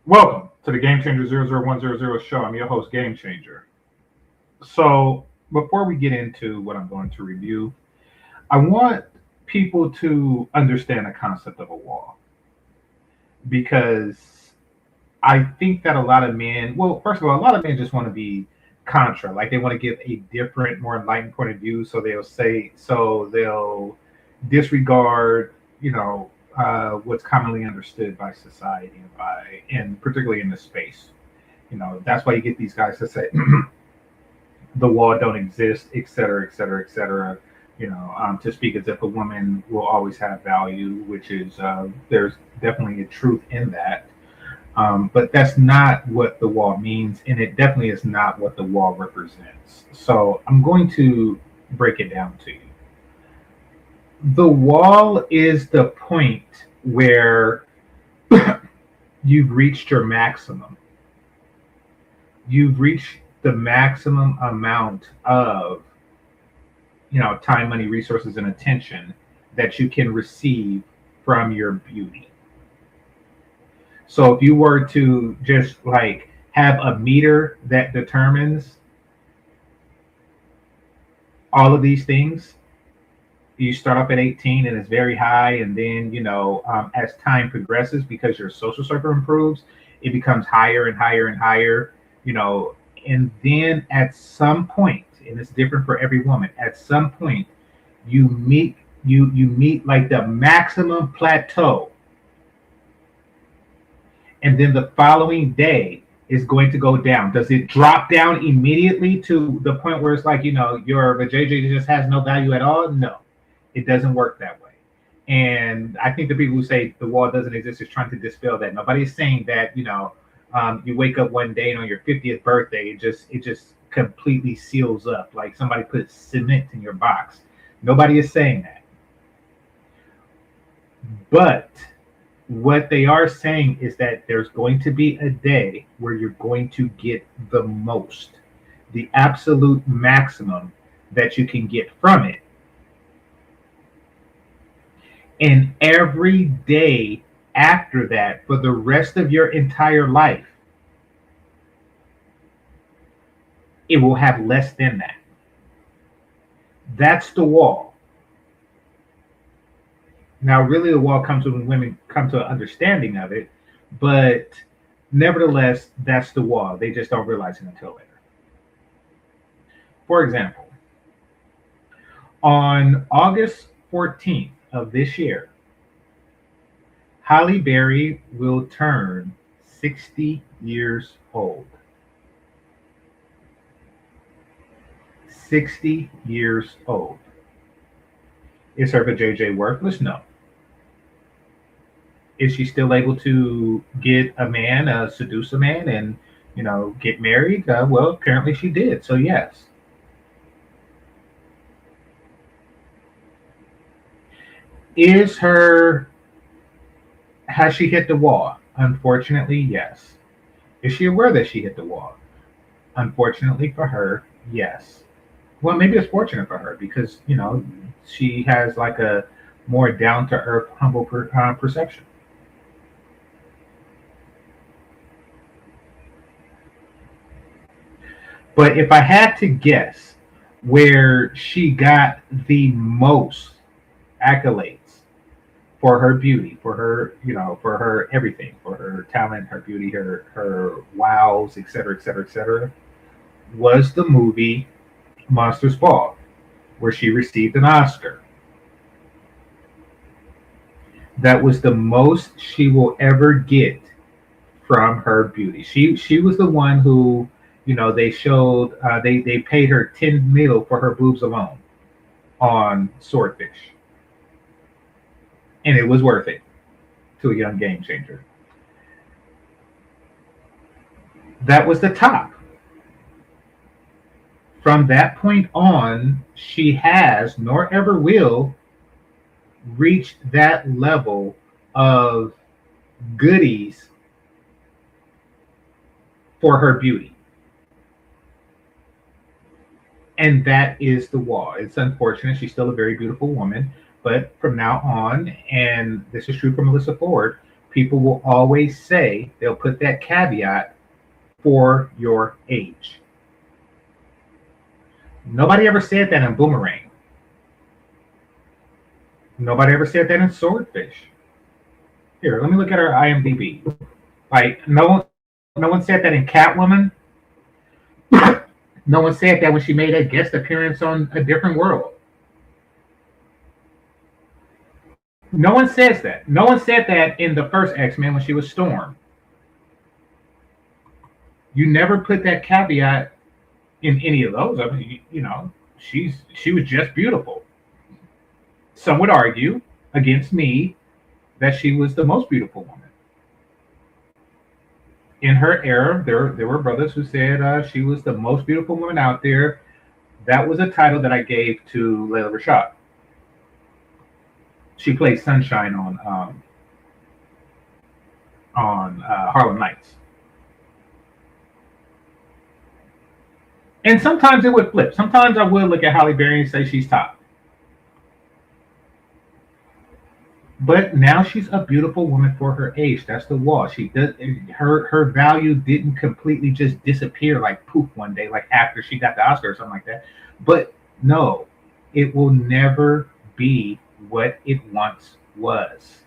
Welcome to the GameChanger 00100 show. I'm your host, GameChanger. So, before we get into what I'm going to review, I want people to understand the concept of a wall because I think that a lot of men, well, first of all, a lot of men just want to be contra, like they want to give a different, more enlightened point of view. So they'll disregard, what's commonly understood by society and particularly in this space. That's why you get these guys to say the wall don't exist, et cetera, et cetera, et cetera. To speak as if a woman will always have value, which is there's definitely a truth in that. But that's not what the wall means, and it definitely is not what the wall represents. So I'm going to break it down to you. The wall is the point where you've reached your maximum. You've reached the maximum amount of time, money, resources, and attention that you can receive from your beauty. So if you were to just like have a meter that determines all of these things, you start off at 18 and it's very high, and then as time progresses, because your social circle improves, it becomes higher and higher and higher. And then at some point, and it's different for every woman, at some point you meet like the maximum plateau, and then the following day is going to go down. Does it drop down immediately to the point where it's like your JJ just has no value at all? No, it doesn't work that way. And I think the people who say the wall doesn't exist is trying to dispel that. Nobody's saying that you wake up one day and on your 50th birthday it just completely seals up like somebody put cement in your box. Nobody is saying that. But what they are saying is that there's going to be a day where you're going to get the most, the absolute maximum that you can get from it. And every day after that, for the rest of your entire life, it will have less than that. That's the wall. Now, really, the wall comes when women come to an understanding of it, but nevertheless, that's the wall. They just don't realize it until later. For example, on August 14th of this year, Halle Berry will turn 60 years old. 60 years old. Is her vajayjay worthless? No. Is she still able to get a man, seduce a man, and get married? Well, apparently she did. So yes. Is her Has she hit the wall? Unfortunately, yes. Is she aware that she hit the wall? Unfortunately for her, yes. Well, maybe it's fortunate for her because she has like a more down to earth, humble perception. But if I had to guess where she got the most accolades for her beauty, for her everything, for her talent, her beauty, her wows, etc., etc., etc., was the movie Monsters Ball, where she received an Oscar. That was the most she will ever get from her beauty. She was the one who, they showed they paid her 10 mil for her boobs alone on Swordfish, and it was worth it to a young game changer. That was the top. From that point on, she has, nor ever will, reach that level of goodies for her beauty. And that is the wall. It's unfortunate. She's still a very beautiful woman. But from now on, and this is true for Melyssa Forde, people will always say, they'll put that caveat, for your age. Nobody ever said that in Boomerang. Nobody ever said that in Swordfish. Here, let me look at her IMDb. Like, no one said that in Catwoman. No one said that when she made a guest appearance on A Different World. No one says that. No one said that in the first X-Men when she was Storm. You never put that caveat in any of those. I mean, she was just beautiful. Some would argue against me that she was the most beautiful woman. In her era, there were brothers who said she was the most beautiful woman out there. That was a title that I gave to Layla Rashad. She played Sunshine on Harlem Nights. And sometimes it would flip. Sometimes I would look at Halle Berry and say she's top. But now she's a beautiful woman for her age. That's the wall. She does her value didn't completely just disappear like poof one day, like after she got the Oscar or something like that. But no, it will never be what it once was.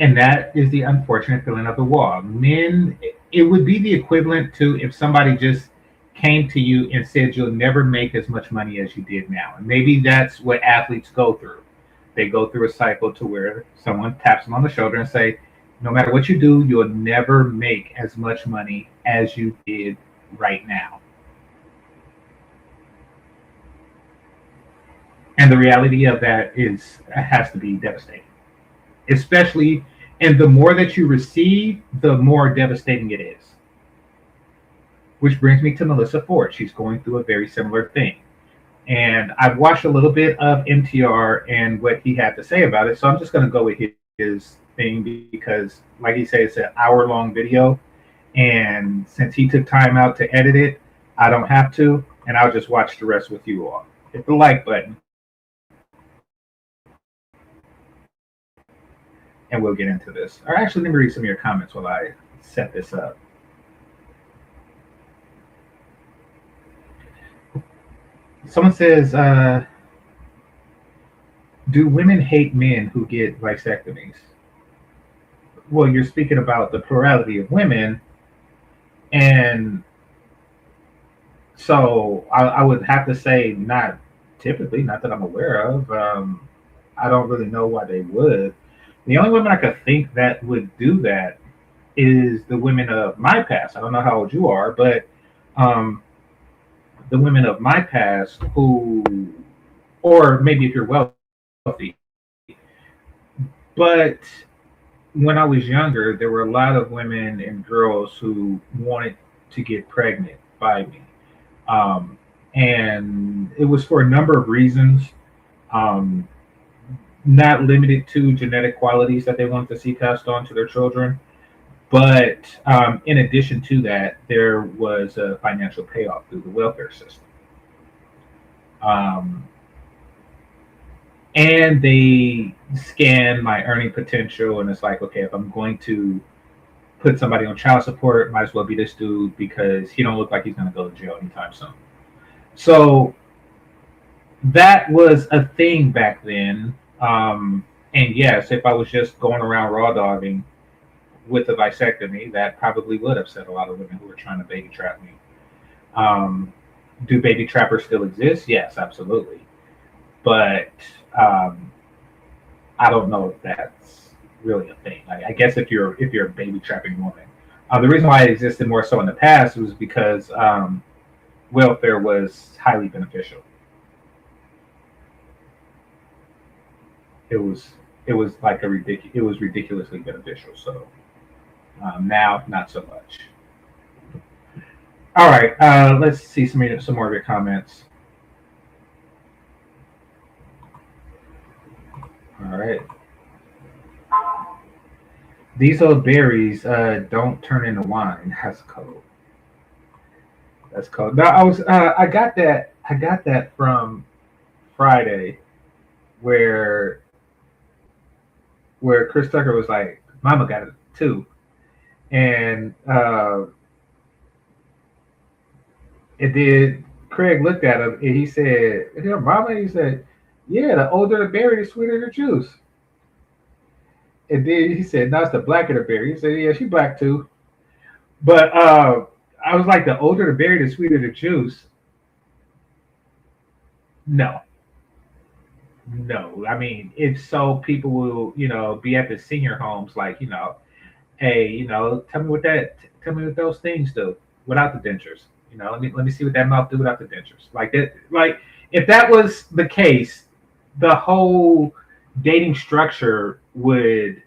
And that is the unfortunate feeling of the wall. Men, it would be the equivalent to if somebody just came to you and said you'll never make as much money as you did now. And maybe that's what athletes go through. They go through a cycle to where someone taps them on the shoulder and say, no matter what you do, you'll never make as much money as you did right now. And the reality of that has to be devastating. Especially, and the more that you receive, the more devastating it is. Which brings me to Melyssa Forde. She's going through a very similar thing. And I've watched a little bit of MTR and what he had to say about it. So I'm just going to go with his thing because, like he said, it's an hour-long video. And since he took time out to edit it, I don't have to. And I'll just watch the rest with you all. Hit the like button. And we'll get into this. Or actually, let me read some of your comments while I set this up. Someone says, do women hate men who get vasectomies? Well, you're speaking about the plurality of women. And so I would have to say not typically, not that I'm aware of. I don't really know why they would. The only women I could think that would do that is the women of my past. I don't know how old you are, but the women of my past who, or maybe if you're wealthy, but when I was younger, there were a lot of women and girls who wanted to get pregnant by me. And it was for a number of reasons, not limited to genetic qualities that they wanted to see passed on to their children. But in addition to that, there was a financial payoff through the welfare system. And they scan my earning potential, and it's like, okay, if I'm going to put somebody on child support, it might as well be this dude because he don't look like he's going to go to jail anytime soon. So that was a thing back then. And yes, if I was just going around raw dogging with a vasectomy, that probably would upset a lot of women who were trying to baby trap me. Do baby trappers still exist? Yes, absolutely. But I don't know if that's really a thing. I guess if you're a baby trapping woman, the reason why it existed more so in the past was because welfare was highly beneficial. It was like it was ridiculously beneficial. So now, not so much. All right, let's see some more of your comments. All right. These old berries don't turn into wine. That's cold. That's cold. Now I got that from Friday, where where Chris Tucker was like, "Mama got it too," and it did. Craig looked at him and he said, "Is your mama?" He said, "Yeah, the older the berry, the sweeter the juice." And then he said, "No, it's the blacker the berry." He said, "Yeah, she black too." But I was like, the older the berry, the sweeter the juice. No, no. I mean, it's so people will, be at the senior homes, like, hey, tell me what those things do without the dentures. Let me see what that mouth do without the dentures. Like that, like if that was the case, the whole dating structure would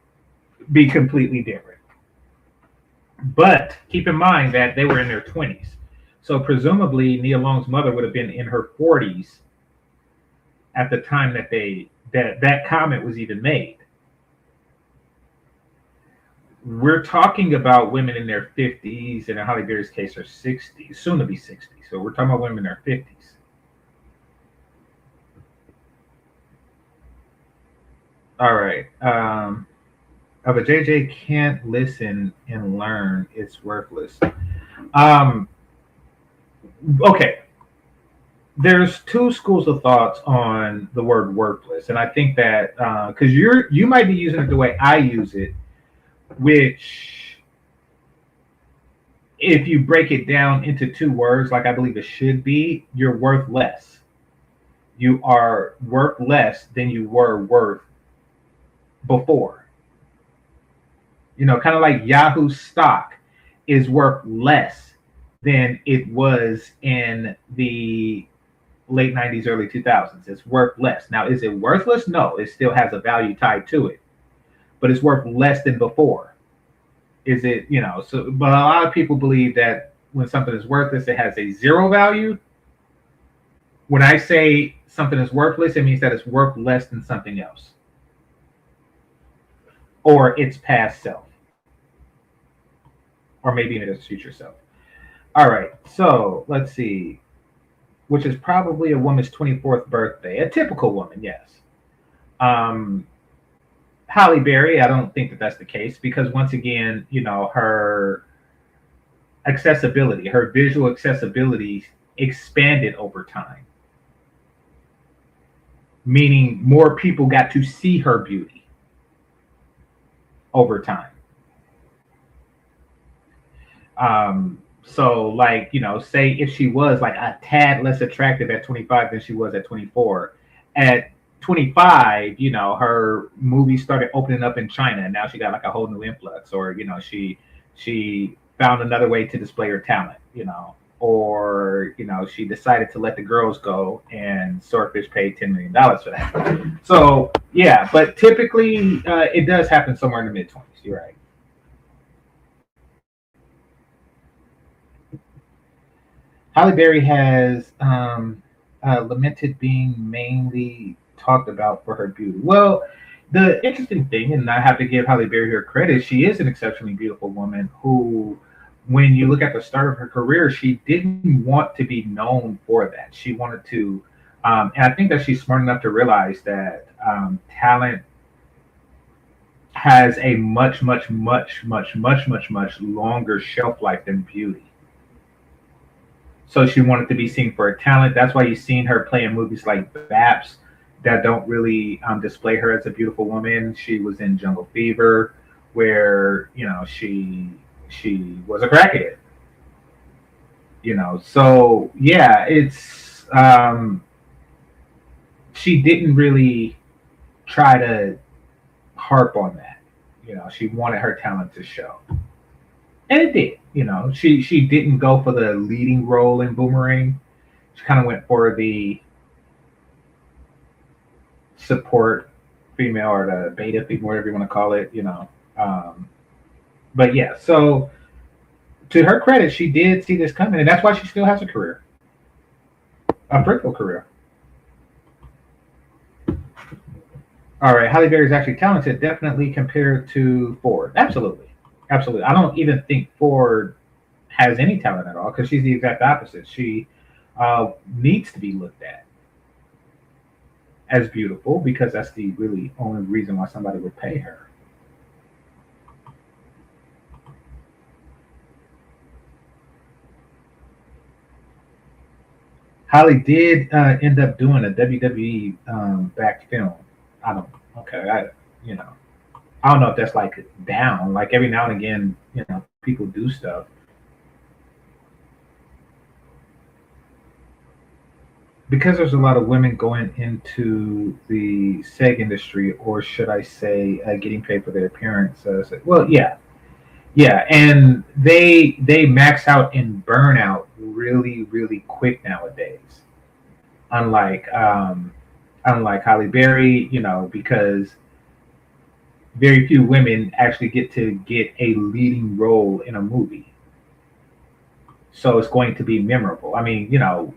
be completely different. But keep in mind that they were in their 20s. So presumably Nia Long's mother would have been in her 40s at the time that comment was even made. We're talking about women in their 50s, and in Halle Berry's case, are 60s, soon to be 60. So we're talking about women in their 50s. All right. But JJ can't listen and learn. It's worthless. Okay. There's two schools of thoughts on the word worthless, and I think that because you might be using it the way I use it, which if you break it down into two words, like I believe it should be, you're worth less. You are worth less than you were worth before. Kind of like Yahoo stock is worth less than it was in the late 90s, early 2000s. It's worth less. Now, is it worthless? No, it still has a value tied to it, but it's worth less than before. Is it, so, but a lot of people believe that when something is worthless, it has a zero value. When I say something is worthless, it means that it's worth less than something else, or its past self, or maybe in its future self. All right, so let's see, which is probably a woman's 24th birthday, a typical woman, yes. Halle Berry, I don't think that that's the case because once again, her accessibility, her visual accessibility expanded over time, meaning more people got to see her beauty over time. So like, say if she was like a tad less attractive at 25 than she was at 24, at 25, her movies started opening up in China, and now she got like a whole new influx, or she found another way to display her talent, or she decided to let the girls go, and Swordfish paid $10 million for that. So yeah, but typically it does happen somewhere in the mid-20s. You're right. Halle Berry has lamented being mainly talked about for her beauty. Well, the interesting thing, and I have to give Halle Berry her credit, she is an exceptionally beautiful woman who, when you look at the start of her career, she didn't want to be known for that. She wanted to, and I think that she's smart enough to realize that talent has a much longer shelf life than beauty. So she wanted to be seen for her talent. That's why you've seen her play in movies like Baps that don't really display her as a beautiful woman. She was in Jungle Fever, where she was a crackhead. So yeah, it's she didn't really try to harp on that. She wanted her talent to show, and it did. She didn't go for the leading role in Boomerang. She kind of went for the support female, or the beta female, whatever you want to call it. But yeah, so to her credit, she did see this coming, and that's why she still has a career, a fruitful career. All right, Halle Berry is actually talented, definitely compared to Forde. Absolutely. Absolutely. I don't even think Forde has any talent at all because she's the exact opposite. She needs to be looked at. as beautiful because that's the really only reason why somebody would pay her. Holly did end up doing a WWE back film. I don't. Okay, you know I don't know if that's like down. Like every now and again, people do stuff because there's a lot of women going into the seg industry, or should I say, getting paid for their appearance. Well, yeah, yeah, and they max out and burn out really, really quick nowadays. Unlike unlike Halle Berry, because very few women actually get to get a leading role in a movie. So it's going to be memorable. I mean,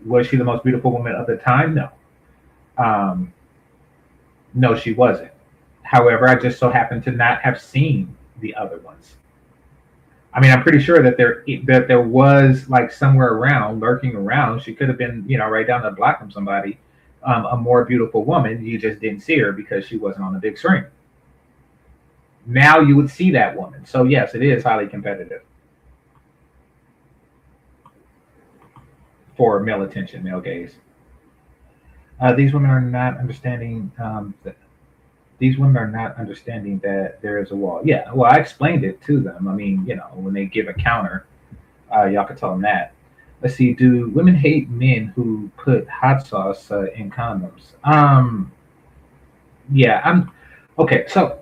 was she the most beautiful woman of the time? No. Um, no, she wasn't. However, I just so happened to not have seen the other ones. I mean, I'm pretty sure that there was like somewhere around, lurking around. She could have been, right down the block from somebody, a more beautiful woman. You just didn't see her because she wasn't on the big screen. Now you would see that woman. So yes, it is highly competitive for male attention, male gaze. These women are not understanding that these women are not understanding that there is a wall. Yeah, well, I explained it to them. I mean, when they give a counter, y'all can tell them that. Let's see. Do women hate men who put hot sauce in condoms? Yeah, I'm okay. So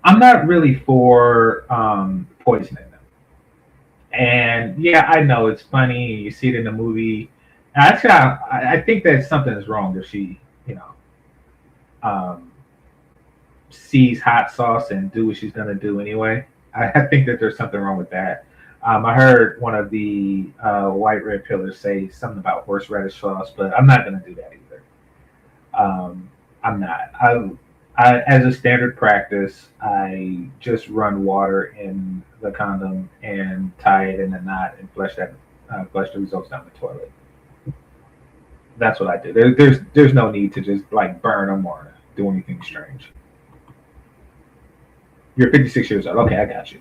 I'm not really for poisoning them. And yeah, I know it's funny. You see it in the movie. Actually, I think that something is wrong if she, um, sees hot sauce and do what she's gonna do anyway. I think that there's something wrong with that. I heard one of the white red pillars say something about horseradish sauce, but I'm not gonna do that either. I'm not. As a standard practice, I just run water in the condom and tie it in a knot and flush the results down the toilet. That's what I do. There's no need to just like burn them or do anything strange. You're 56 years old. Okay, I got you.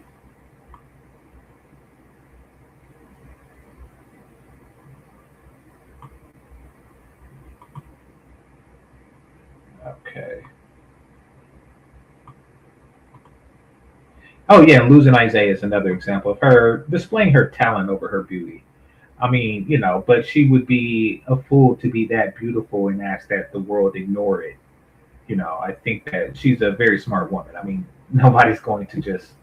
Okay. Oh yeah, and losing Isaiah is another example of her displaying her talent over her beauty. I mean, but she would be a fool to be that beautiful and ask that the world ignore it. I think that she's a very smart woman. I mean, nobody's going to just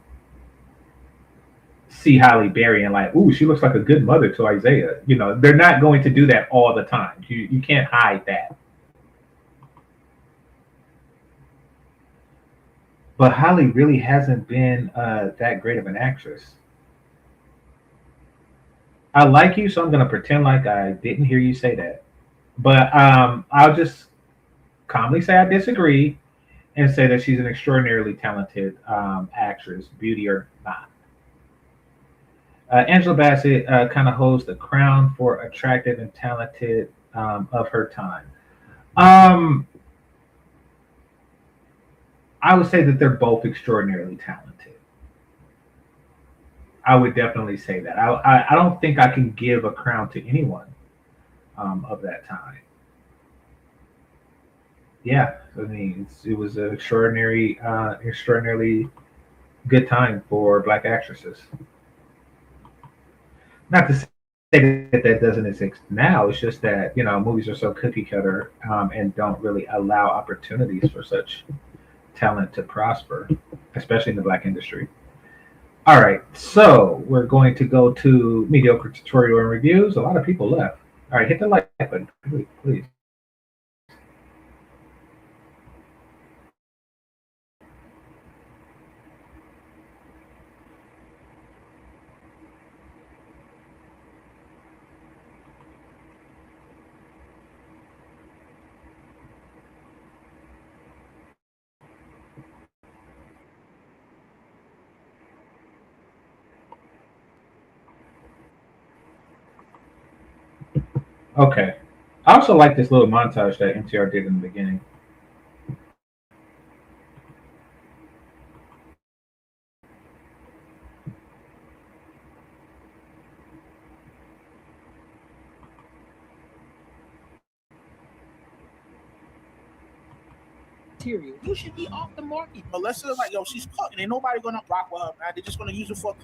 see Halle Berry and like, ooh, she looks like a good mother to Isaiah. They're not going to do that all the time. You can't hide that. But Halle really hasn't been that great of an actress. I like you, so I'm gonna pretend like I didn't hear you say that. But I'll just calmly say I disagree and say that she's an extraordinarily talented actress, beauty or not. Angela Bassett kind of holds the crown for attractive and talented of her time. Um, I would say that they're both extraordinarily talented. I would definitely say that. I don't think I can give a crown to anyone of that time. Yeah, I mean, it was an extraordinarily good time for black actresses. Not to say that that doesn't exist now. It's just that movies are so cookie cutter and don't really allow opportunities for such talent to prosper, especially in the black industry. All right, so we're going to go to mediocre tutorial and reviews. A lot of people left. All right, hit the like button, please. Please. Okay. I also like this little montage that MTR did in the beginning. You should be off the market. Melyssa, like, yo, she's cooking. Ain't nobody gonna rock with her, man. They're just gonna use it for,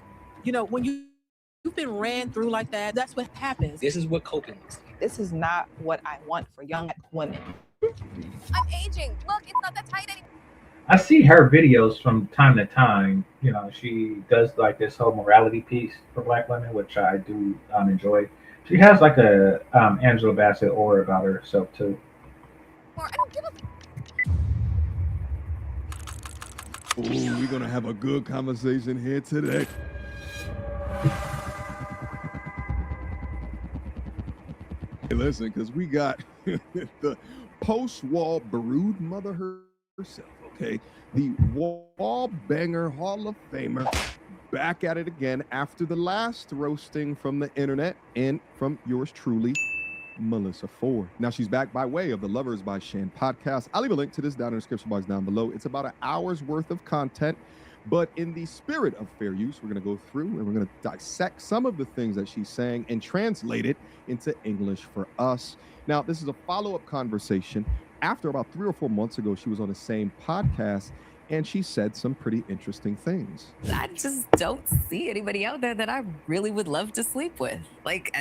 when you've been ran through like that, that's what happens. This is what coping is. This is not what I want for young women. I'm aging. Look, it's not that tight anymore. I see her videos from time to time. She does like this whole morality piece for Black women, which I do enjoy. She has like a Angela Bassett aura about herself too. I don't give a. Oh, we're gonna have a good conversation here today. Hey, listen, because we got the post-wall brood mother herself, okay? The wall banger Hall of Famer back at it again after the last roasting from the internet and from yours truly, Melyssa Forde. Now she's back by way of the Lovers by Shan podcast. I'll leave a link to this down in the description box down below. It's about an hour's worth of content, but in the spirit of fair use, we're going to go through and we're going to dissect some of the things that she's saying and translate it into English for us. Now, this is a follow-up conversation. After about 3 or 4 months ago, she was on the same podcast and she said some pretty interesting things. I just don't see anybody out there that I really would love to sleep with. Like,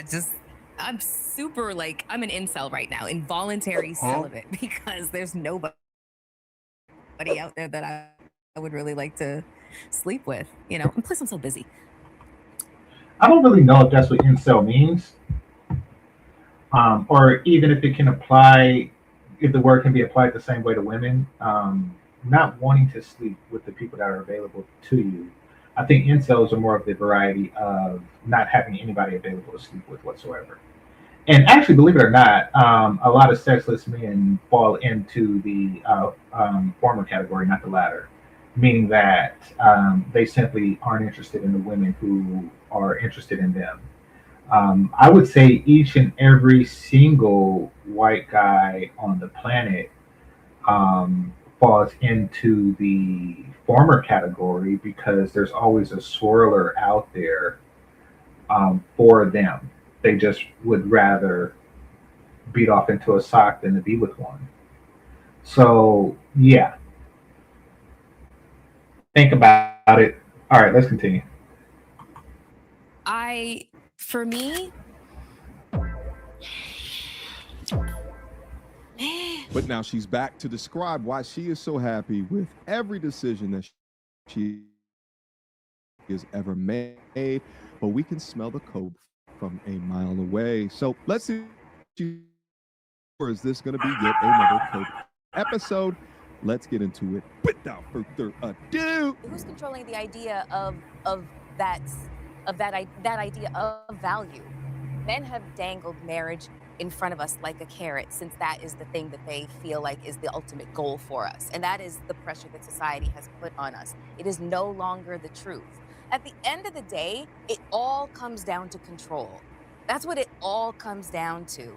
I'm super, like, I'm an incel right now, involuntary celibate, because there's nobody out there that I would really like to sleep with, and plus I'm so busy. I don't really know if that's what incel means, or even if it can apply, if the word can be applied the same way to women. Not wanting to sleep with the people that are available to you. I think incels are more of the variety of not having anybody available to sleep with whatsoever. And actually, believe it or not, a lot of sexless men fall into the former category, not the latter, meaning that they simply aren't interested in the women who are interested in them. I would say each and every single white guy on the planet falls into the former category because there's always a swirler out there for them. They just would rather beat off into a sock than to be with one. So, yeah. Think about it. All right, let's continue. For me, but now she's back to describe why she is so happy with every decision that she has ever made. But we can smell the coke from a mile away. So let's see, or is this going to be yet another coke episode? Let's get into it without further ado. Who's controlling the idea of that idea of value? Men have dangled marriage in front of us like a carrot, since that is the thing that they feel like is the ultimate goal for us. And that is the pressure that society has put on us. It is no longer the truth. At the end of the day, it all comes down to control. That's what it all comes down to,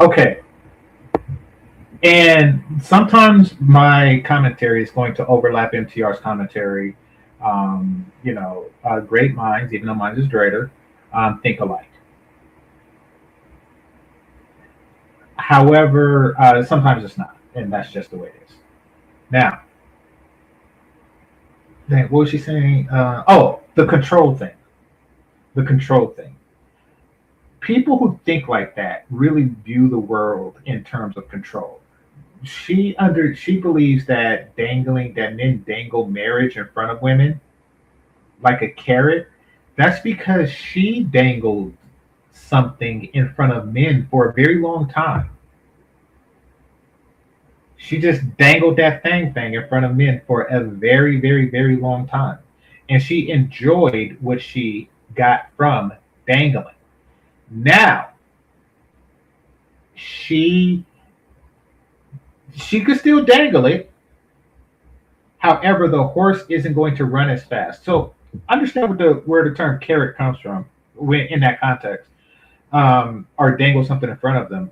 Okay. And sometimes my commentary is going to overlap MTR's commentary. Great minds, even though mine is greater, think alike. However, sometimes it's not, and that's just the way it is. Now, what was she saying? The control thing. The control thing. People who think like that really view the world in terms of control. She believes that men dangle marriage in front of women like a carrot. That's because she dangled something in front of men for a very long time. She just dangled that thing in front of men for a very, very, very long time. And she enjoyed what she got from dangling. Now, she could still dangle it. However, the horse isn't going to run as fast. So understand where the term carrot comes from in that context. or dangle something in front of them.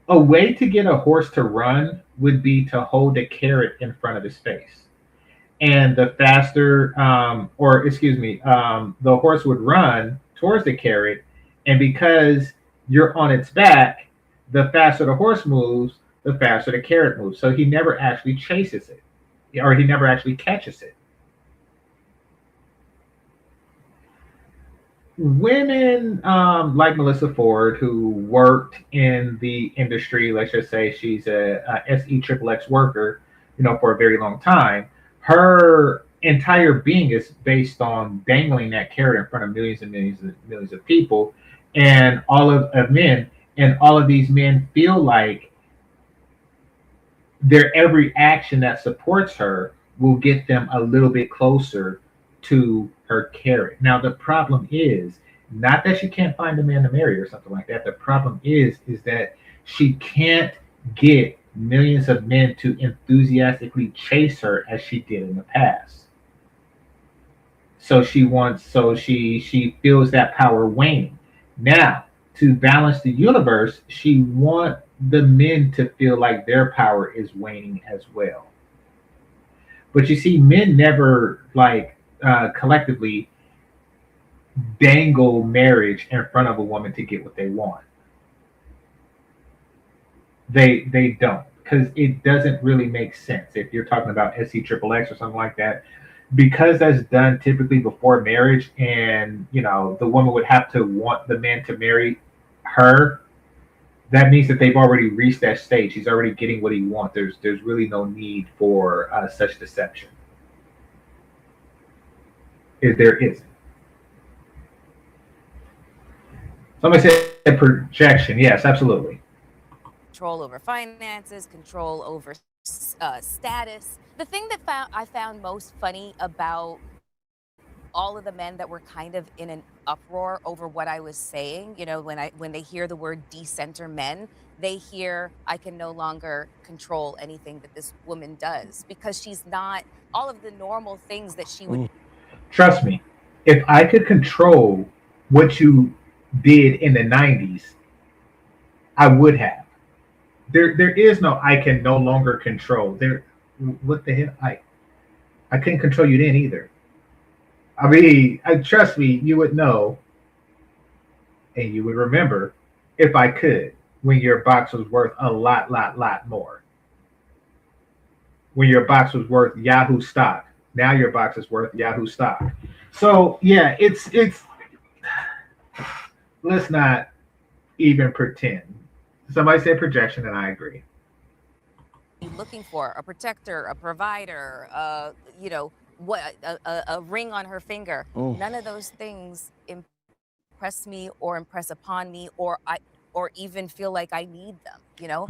A way to get a horse to run would be to hold a carrot in front of his face. And the faster, the horse would run towards the carrot. And because you're on its back, the faster the horse moves, the faster the carrot moves. So he never actually chases it, or he never actually catches it. Women like Melyssa Forde, who worked in the industry, let's just say she's a SEXX worker, for a very long time. Her entire being is based on dangling that carrot in front of millions and millions and millions of people, and all of men, and all of these men feel like their every action that supports her will get them a little bit closer to her carrot. Now, the problem is not that she can't find a man to marry or something like that. The problem is that she can't get millions of men to enthusiastically chase her as she did in the past. So she feels that power waning. Now, to balance the universe, she wants the men to feel like their power is waning as well. But you see, men never collectively dangle marriage in front of a woman to get what they want. They don't, because it doesn't really make sense. If you're talking about SEXX or something like that, because that's done typically before marriage, and the woman would have to want the man to marry her, that means that they've already reached that stage. He's already getting what he wants. There's really no need for such deception. If there isn't. Somebody said projection. Yes, absolutely. Control over finances, control over status. The thing that I found most funny about all of the men that were kind of in an uproar over what I was saying, when they hear the word decenter men, they hear I can no longer control anything that this woman does, because she's not all of the normal things that she would. Trust me, if I could control what you did in the 90s, I would have. There is no I can no longer control. What the hell? I couldn't control you then either. I mean, trust me, you would know, and you would remember if I could, when your box was worth a lot more. When your box was worth Yahoo stock. Now your box is worth Yahoo stock. So yeah, it's let's not even pretend. Somebody said projection, and I agree. Looking for a protector, a provider, a ring on her finger. Oh. None of those things impress me or impress upon me, or even feel like I need them.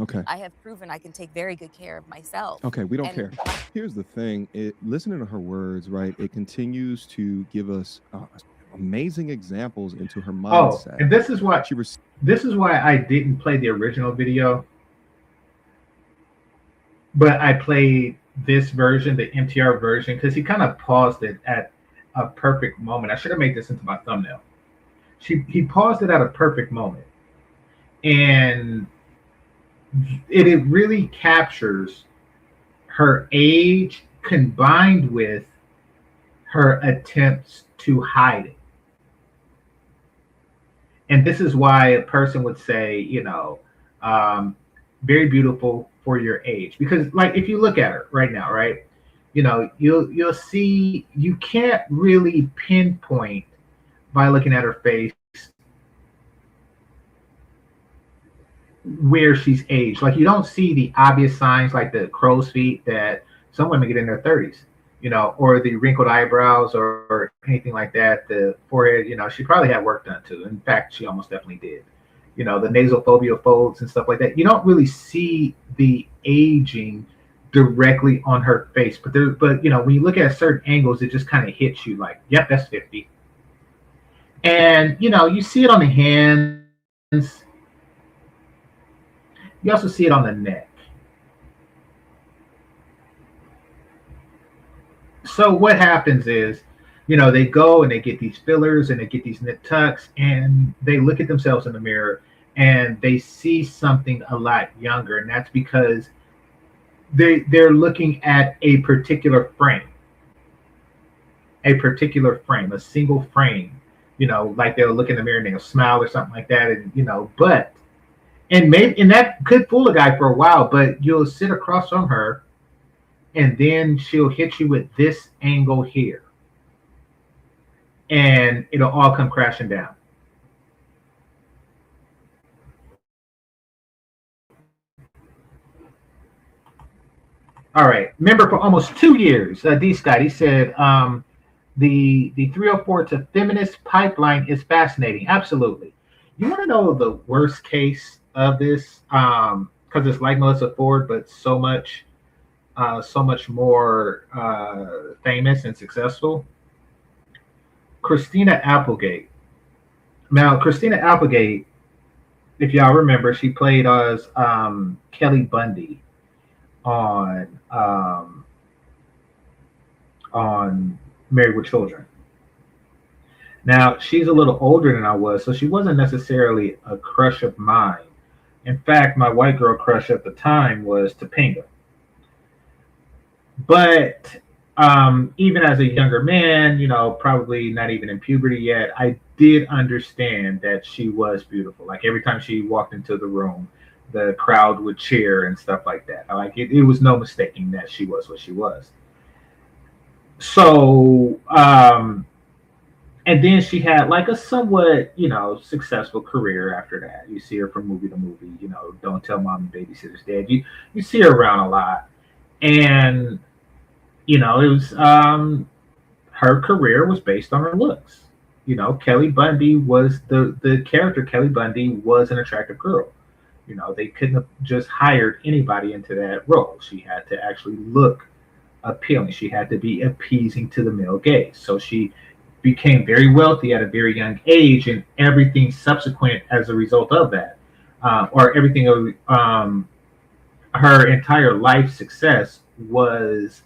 Okay. I have proven I can take very good care of myself. Okay, we don't care. Here's the thing. Listening to her words, right? It continues to give us amazing examples into her mindset. Oh, and this is why I didn't play the original video, but I played this version, the MTR version, because he kind of paused it at a perfect moment. I should have made this into my thumbnail. He paused it at a perfect moment, and it really captures her age combined with her attempts to hide it. And this is why a person would say, very beautiful for your age. Because if you look at her right now, right, you'll see, you can't really pinpoint by looking at her face where she's aged. You don't see the obvious signs like the crow's feet that some women get in their 30s, or the wrinkled eyebrows or anything like that. The forehead, she probably had work done too. In fact, she almost definitely did. The nasophobia folds and stuff like that. You don't really see the aging directly on her face, but when you look at certain angles, it just kind of hits you like, yep, that's 50. And you see it on the hands. You also see it on the neck. So what happens is, They go and they get these fillers and they get these nip tucks, and they look at themselves in the mirror and they see something a lot younger, and that's because they're looking at a particular frame, a single frame. Like they'll look in the mirror and they'll smile or something like that, and that could fool a guy for a while, but you'll sit across from her, and then she'll hit you with this angle here, and it'll all come crashing down. All right. Remember, for almost 2 years, D. Scott, he said, the 304 to feminist pipeline is fascinating. Absolutely. You want to know the worst case of this? Because it's like Melyssa Forde, but so much more famous and successful. Christina Applegate. Now, Christina Applegate, if y'all remember, she played as Kelly Bundy on Married with Children. Now, she's a little older than I was, so she wasn't necessarily a crush of mine. In fact, my white girl crush at the time was Topanga. But even as a younger man, probably not even in puberty yet, I did understand that she was beautiful. Like every time she walked into the room, the crowd would cheer and stuff like that. Like it was no mistaking that she was what she was. So, and then she had like a somewhat, successful career after that. You see her from movie to movie, Don't Tell Mom the Babysitter's Dead. You see her around a lot. And, it was, her career was based on her looks. Kelly Bundy was the character. Kelly Bundy was an attractive girl. They couldn't have just hired anybody into that role. She had to actually look appealing. She had to be appeasing to the male gaze. So she became very wealthy at a very young age, and everything subsequent as a result of that, or everything her entire life success was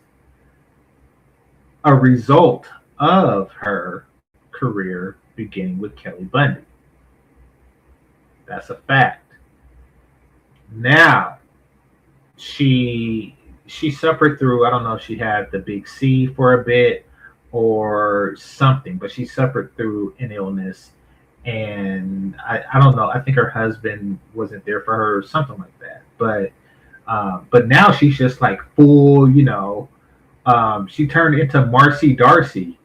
a result of her career beginning with Kelly Bundy. That's a fact. Now, she suffered through, I don't know if she had the big C for a bit or something, but she suffered through an illness, and I don't know, I think her husband wasn't there for her or something like that. But now she's just like full, she turned into Marcy Darcy.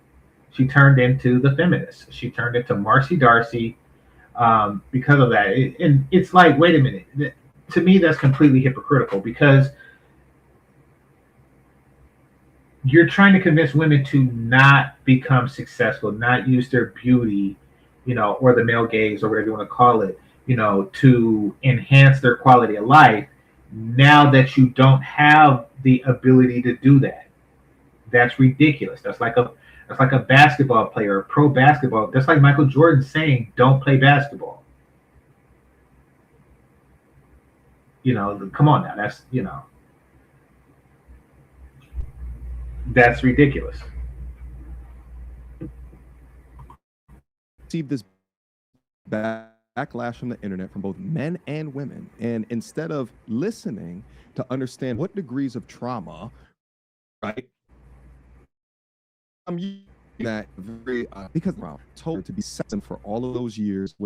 She turned into the feminist. She turned into Marcy Darcy because of that. And it's like, wait a minute. To me, that's completely hypocritical, because you're trying to convince women to not become successful, not use their beauty, or the male gaze, or whatever you want to call it, to enhance their quality of life. Now that you don't have the ability to do that, that's ridiculous. That's like a basketball player, a pro basketball. That's like Michael Jordan saying, "Don't play basketball." Come on now. That's ridiculous. Receive this backlash from the internet from both men and women, and instead of listening to understand what degrees of trauma, right? I'm using that very because I'm told to be sensitive for all of those years.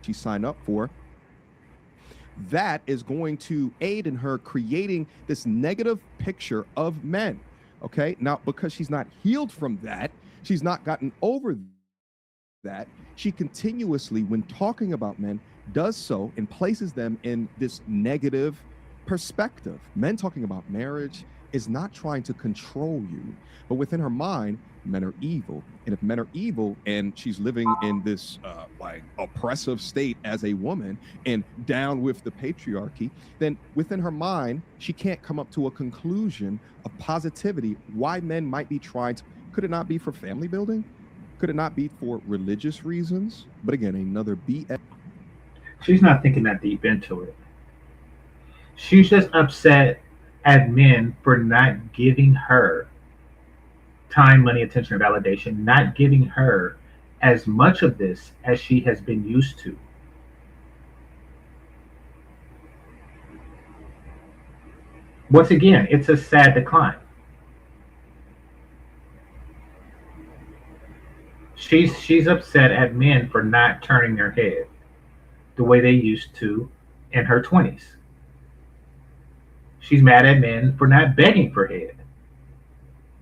She signed up for, that is going to aid in her creating this negative picture of men. Okay, now because she's not healed from that, she's not gotten over that, she continuously, when talking about men, does so and places them in this negative perspective. Men talking about marriage is not trying to control you, but within her mind, men are evil. And if men are evil and she's living in this like oppressive state as a woman and down with the patriarchy, then within her mind, she can't come up to a conclusion of positivity why men might be trying to. Could it not be for family building? Could it not be for religious reasons? But again, another BS. She's not thinking that deep into it. She's just upset at men for not giving her time, money, attention, and validation, not giving her as much of this as she has been used to. Once again, it's a sad decline. She's upset at men for not turning their head the way they used to in her 20s. She's mad at men for not begging for head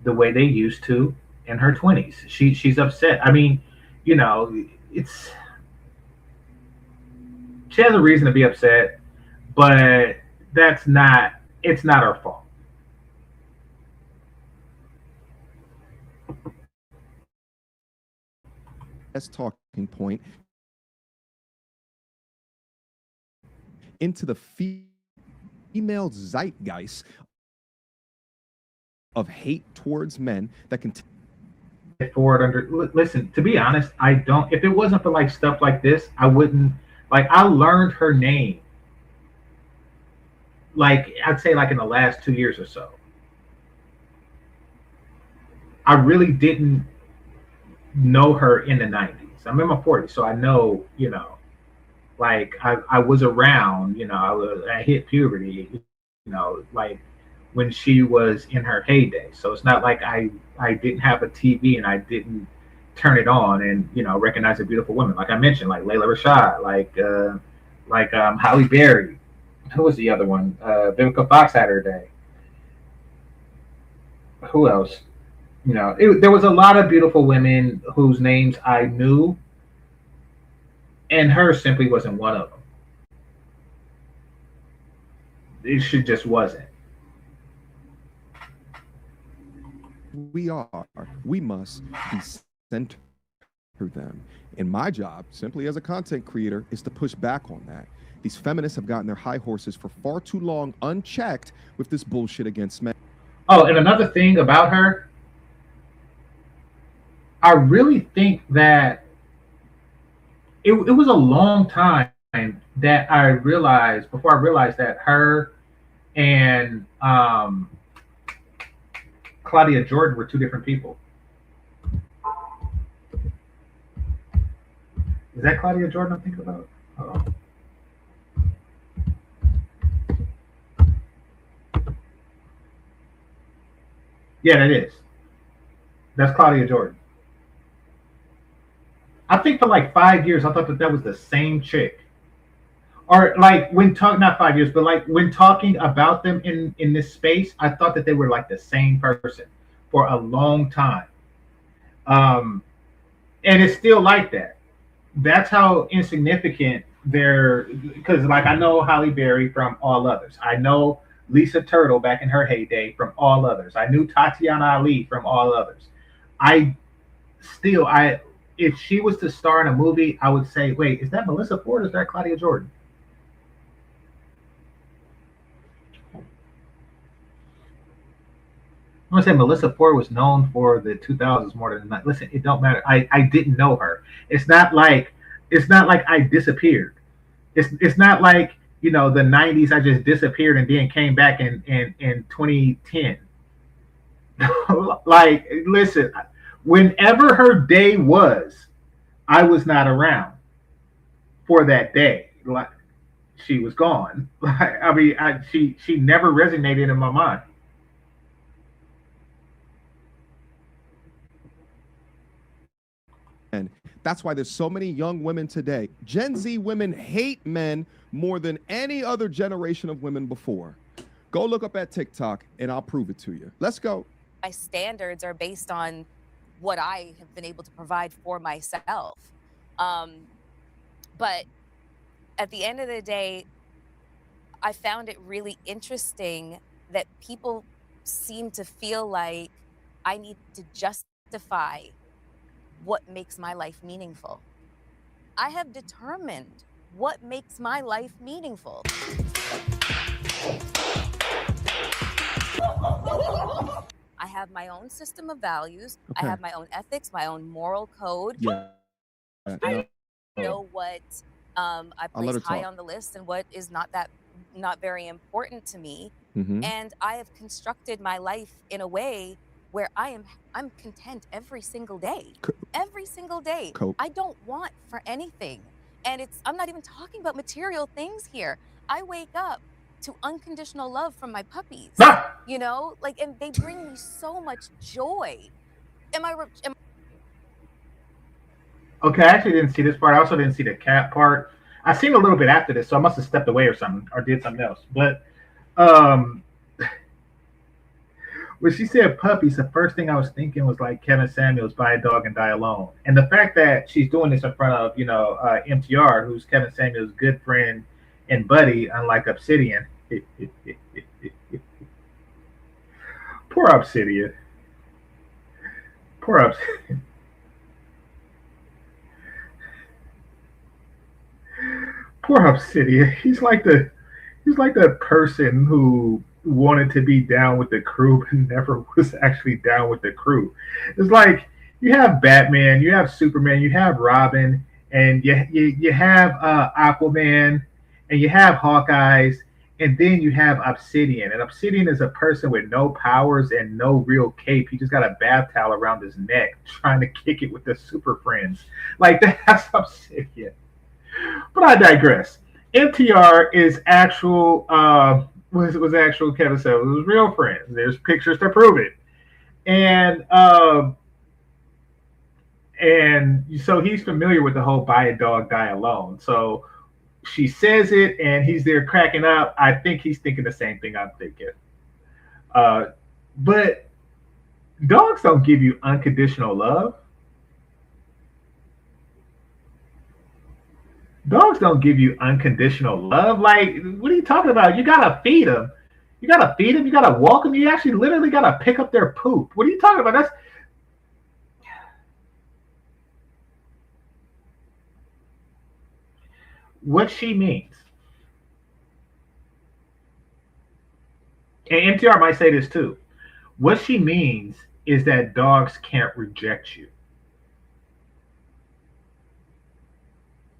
the way they used to in her 20s. She's upset. I mean, you know, it's she has a reason to be upset, but it's not her fault. That's talking point into the female zeitgeist of hate towards men that can Forward under listen, to be honest, I don't, if it wasn't for like stuff like this, I wouldn't, like, I learned her name like I'd say like in the last 2 years or so. I really didn't know her in the 90s. I'm in my 40s, so I know, you know, like I was around, you know, I hit puberty, you know, like when she was in her heyday. So it's not like I didn't have a TV and I didn't turn it on and, you know, recognize a beautiful woman. Like I mentioned, like Layla Rashad, like Halle Berry. Who was the other one? Vivica Fox had her day. Who else? You know, there was a lot of beautiful women whose names I knew, and her simply wasn't one of them. She just wasn't. We must be centered through them. And my job, simply as a content creator, is to push back on that. These feminists have gotten their high horses for far too long unchecked with this bullshit against men. Oh, and another thing about her, I really think that it was a long time that I realized, before I realized that her and Claudia Jordan were two different people. Is that Claudia Jordan I'm thinking about? Oh. Yeah, that is. That's Claudia Jordan. I think for like 5 years, I thought that was the same chick. Or like when talking, not 5 years, but like when talking about them in this space, I thought that they were like the same person for a long time. And it's still like that. That's how insignificant they're, because like I know Halle Berry from All Others. I know Lisa Turtle back in her heyday from All Others. I knew Tatiana Ali from All Others. If she was to star in a movie, I would say, wait, is that Melyssa Forde or is that Claudia Jordan? I'm gonna say Melyssa Forde was known for the 2000s more than that. Listen, it don't matter. I didn't know her. It's not like I disappeared. It's not like, you know, the 90s I just disappeared and then came back in 2010. Like, listen, whenever her day was, I was not around for that day. Like, she was gone. Like, I mean, she never resonated in my mind. And that's why there's so many young women today. Gen Z women hate men more than any other generation of women before. Go look up at TikTok and I'll prove it to you. Let's go. My standards are based on what I have been able to provide for myself. But at the end of the day, I found it really interesting that people seem to feel like I need to justify what makes my life meaningful. I have determined what makes my life meaningful. I have my own system of values. Okay. I have my own ethics, my own moral code. Yeah. I know what I place high on the list, and what is not very important to me. And I have constructed my life in a way where I'm content every single day. Every single day. I don't want for anything. And I'm not even talking about material things here. I wake up to unconditional love from my puppies. You know, like, and they bring me so much joy. Okay, I actually didn't see this part. I also didn't see the cat part. I seen a little bit after this, so I must have stepped away or something, or did something else. But when she said puppies, the first thing I was thinking was like Kevin Samuels, Buy a Dog and Die Alone. And the fact that she's doing this in front of, you know, MTR, who's Kevin Samuels' good friend and buddy, unlike Obsidian. Poor Obsidian. Poor Obsidian. Poor Obsidian. He's like the person who wanted to be down with the crew but never was actually down with the crew. It's like you have Batman, you have Superman, you have Robin, and you have Aquaman, and you have Hawkeyes, and then you have Obsidian. And Obsidian is a person with no powers and no real cape. He just got a bath towel around his neck trying to kick it with the super friends. Like, that's Obsidian. But I digress. MTR is actual was actual Kevin Samuels. It was real friends. There's pictures to prove it. And so he's familiar with the whole Buy a Dog, Die Alone. So she says it and he's there cracking up. I think he's thinking the same thing I'm thinking. But dogs don't give you unconditional love. Dogs don't give you unconditional love. Like, what are you talking about? You gotta feed them. You gotta feed them. You gotta walk them. You actually literally gotta pick up their poop. What are you talking about? That's what she means. And MTR might say this too. What she means is that dogs can't reject you.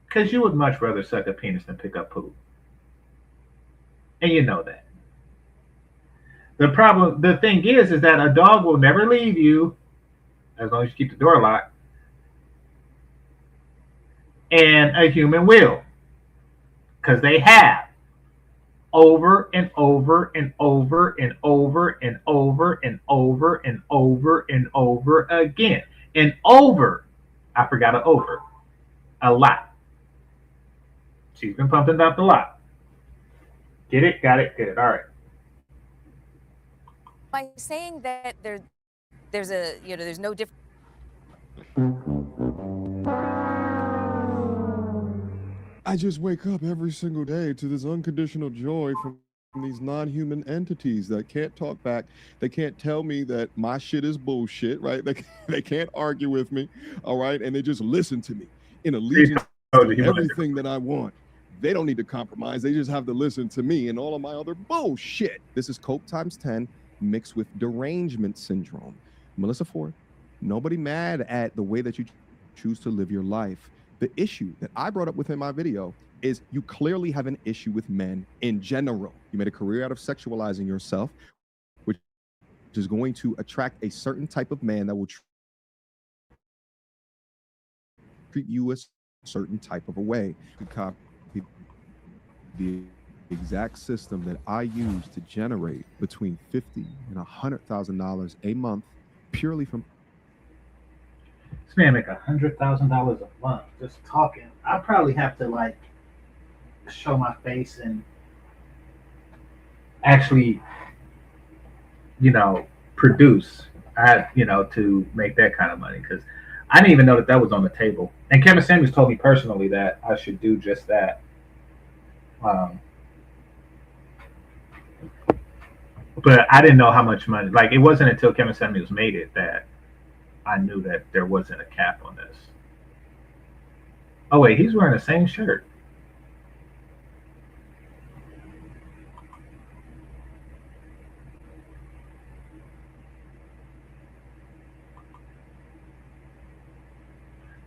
Because you would much rather suck a penis than pick up poop. And you know that. The thing is that a dog will never leave you as long as you keep the door locked. And a human will. Because they have. Over and over and over and over and over and over and over and over again. And over. I forgot a over. A lot. She's been pumping out the lot. Get it? Got it? Good. All right. By saying that there's no difference. I just wake up every single day to this unconditional joy from these non-human entities that can't talk back. They can't tell me that my shit is bullshit, right? They can't argue with me, all right? And they just listen to me in allegiance to everything that I want. They don't need to compromise. They just have to listen to me and all of my other bullshit. This is cope times 10 mixed with derangement syndrome. Melyssa Forde, nobody mad at the way that you choose to live your life. The issue that I brought up within my video is you clearly have an issue with men in general. You made a career out of sexualizing yourself, which is going to attract a certain type of man that will treat you a certain type of a way. You copy the exact system that I use to generate between $50,000 and $100,000 a month purely from. This man make $100,000 a month just talking. I probably have to like show my face and actually, produce. To make that kind of money, because I didn't even know that was on the table. And Kevin Samuels told me personally that I should do just that. But I didn't know how much money. Like, it wasn't until Kevin Samuels made it that I knew that there wasn't a cap on this. Oh wait, he's wearing the same shirt.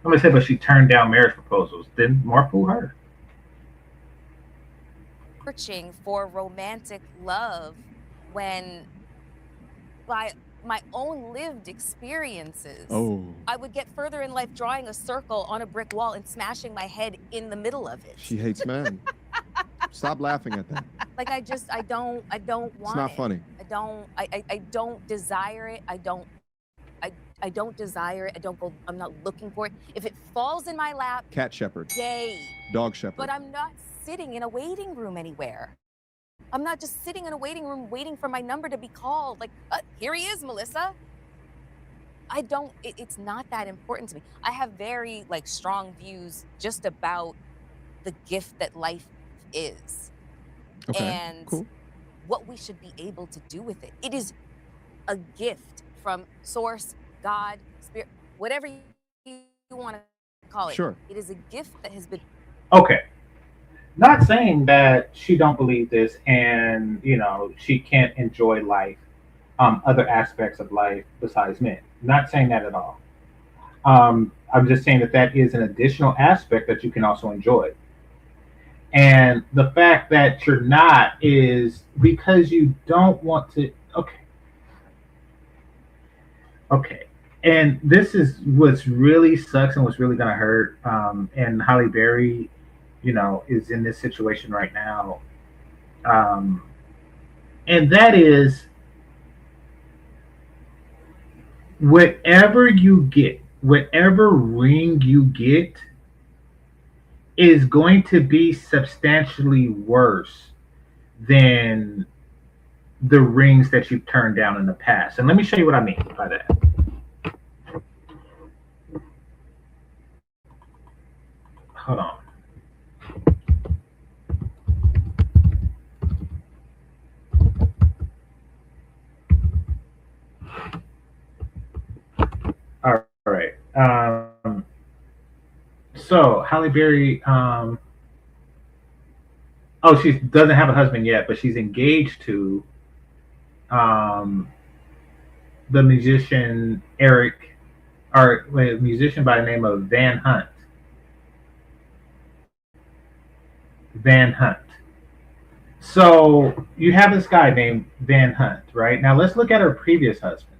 I'm gonna say, but she turned down marriage proposals. Didn't more fool her? searching for romantic love when by my own lived experiences, I would get further in life drawing a circle on a brick wall and smashing my head in the middle of it. She hates men. Stop laughing at that. Like I don't want it. It's not funny. I don't desire it. I don't desire it. I'm not looking for it. If it falls in my lap, Cat shepherd. yay. Dog shepherd. But I'm not sitting in a waiting room anywhere. I'm not just sitting in a waiting room waiting for my number to be called. Like, here he is, Melyssa. It's not that important to me. I have very strong views just about the gift that life is. Okay, and cool. What we should be able to do with it. It is a gift from source, God, spirit, whatever you want to call it. Sure. It is a gift that has been. Okay. Not saying that she don't believe this and, she can't enjoy life, other aspects of life besides men. Not saying that at all. I'm just saying that is an additional aspect that you can also enjoy. And the fact that you're not is because you don't want to. Okay. And this is what's really sucks and what's really going to hurt. And Halle Berry, is in this situation right now. And that is whatever you get, whatever ring you get is going to be substantially worse than the rings that you've turned down in the past. And let me show you what I mean by that. Hold on. All right. So Halle Berry, she doesn't have a husband yet, but she's engaged to the musician a musician by the name of Van Hunt. So you have this guy named Van Hunt, right? Now let's look at her previous husbands.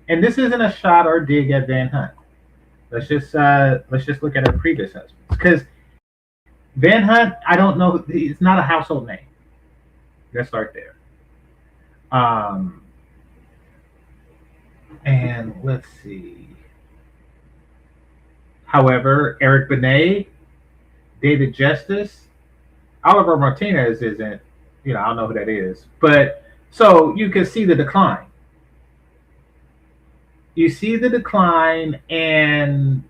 And this isn't a shot or dig at Van Hunt. Let's just look at her previous husbands, because Van Hunt, I don't know, it's not a household name. Let's start there. And let's see. However, Eric Benet, David Justice, Oliver Martinez isn't, I don't know who that is. But so you can see the decline. You see the decline, and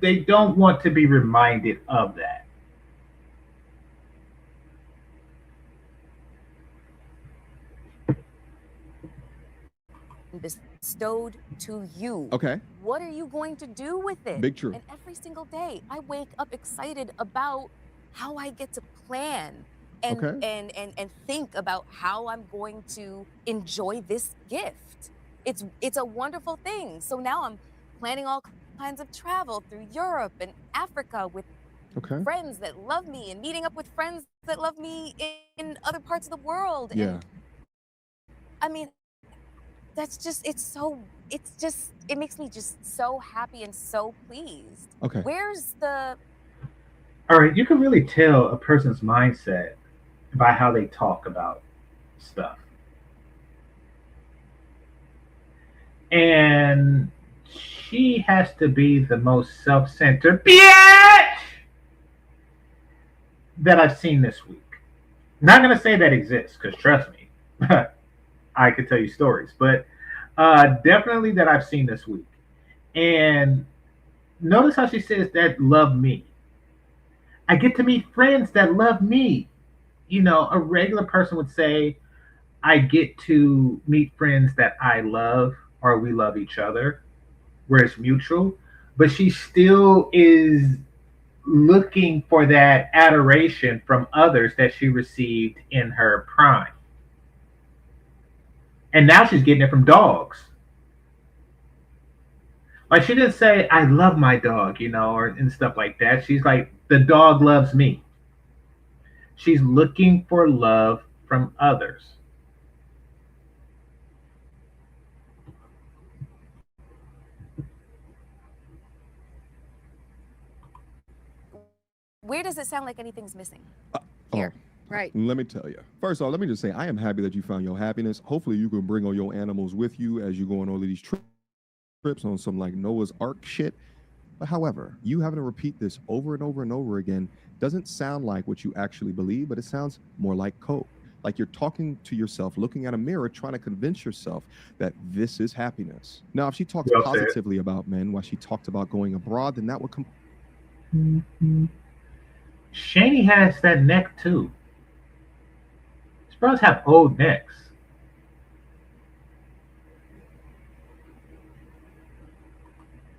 they don't want to be reminded of that. Bestowed to you. Okay. What are you going to do with it? Big true. And every single day, I wake up excited about how I get to plan and think about how I'm going to enjoy this gift. It's a wonderful thing. So now I'm planning all kinds of travel through Europe and Africa with friends that love me, and meeting up with friends that love me in other parts of the world. Yeah. And, I mean, it makes me just so happy and so pleased. Okay. Where's the... All right, you can really tell a person's mindset by how they talk about stuff. And she has to be the most self-centered bitch that I've seen this week. Not going to say that exists, because trust me, I could tell you stories, but definitely that I've seen this week. And notice how she says that love me. I get to meet friends that love me. A regular person would say, I get to meet friends that I love, or we love each other, where it's mutual. But she still is looking for that adoration from others that she received in her prime. And now she's getting it from dogs. Like she didn't say I love my dog, you know, or and stuff like that. She's like the dog loves me. She's looking for love from others. Where does it sound like anything's missing? Here. Right. Let me tell you. First off, let me just say I am happy that you found your happiness. Hopefully, you can bring all your animals with you as you go on all of these trips on some like Noah's Ark shit. But however, you having to repeat this over and over and over again doesn't sound like what you actually believe, but it sounds more like cope. Like you're talking to yourself, looking at a mirror, trying to convince yourself that this is happiness. Now, if she talks Well said. positively about men while she talked about going abroad, then that would come. Shani has that neck too. These brothers have old necks.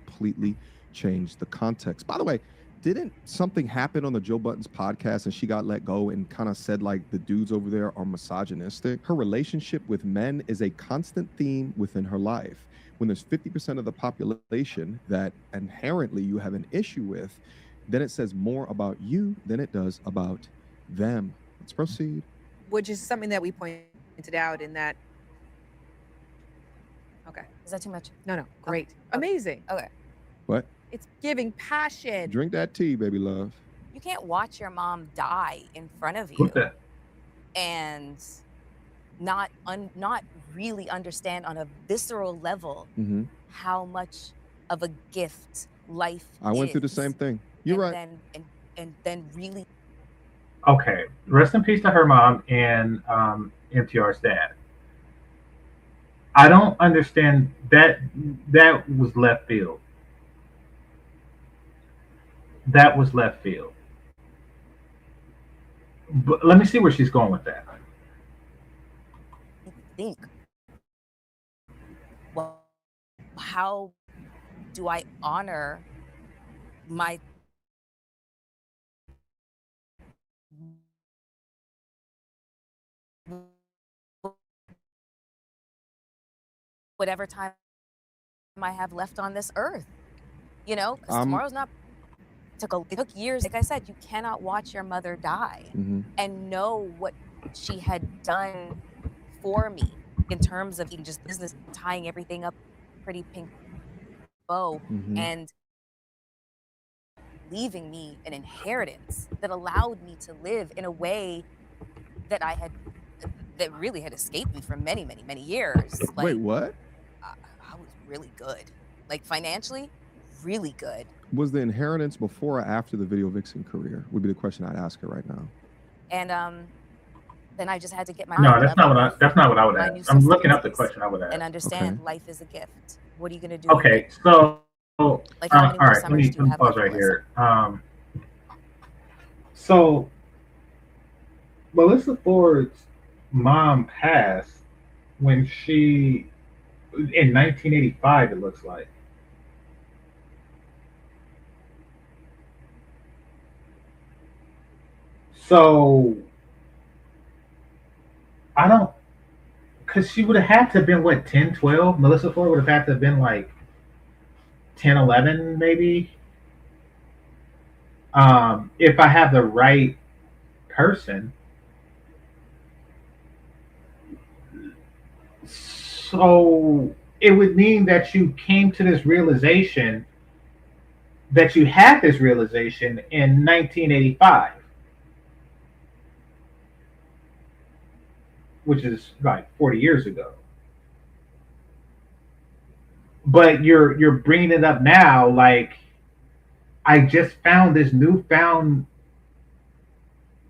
Completely changed the context. By the way, didn't something happen on the Joe Budden's podcast and she got let go and kind of said like the dudes over there are misogynistic? Her relationship with men is a constant theme within her life. When there's 50% of the population that inherently you have an issue with, then it says more about you than it does about them. Let's proceed. Which is something that we pointed out in that. Okay. Is that too much? No. Great. Amazing. Okay. What? It's giving passion. Drink that tea, baby love. You can't watch your mom die in front of you Okay. and not really understand on a visceral level Mm-hmm. how much of a gift life I went through the is. same thing. You're right. And then really Okay. Rest in peace to her mom and MTR's dad. I don't understand that. That was left field. That was left field. But let me see where she's going with that. think, well, how do I honor my whatever time I have left on this earth, you know, because tomorrow's not. It took years. Like I said, you cannot watch your mother die and know what she had done for me in terms of even just business, tying everything up pretty pink bow and leaving me an inheritance that allowed me to live in a way that that really had escaped me for many, many, many years. Like, wait, what? I was really good. Like financially, really good. Was the inheritance before or after the video vixen career? Would be the question I'd ask her right now. And then I just had to get my no. That's not what I would ask. I'm looking up the question I would ask. And understand life is a gift. What are you gonna do? Okay, so like how many all right, let me have pause right here. So Melyssa Ford's mom passed when she in 1985. It looks like. So I don't, because she would have had to have been what, 10, 12? Melyssa Ford would have had to have been like 10, 11 maybe. If I have the right person. So it would mean that you came to this realization, that you had this realization in 1985. Which is like 40 years ago. But you're bringing it up now like I just found this newfound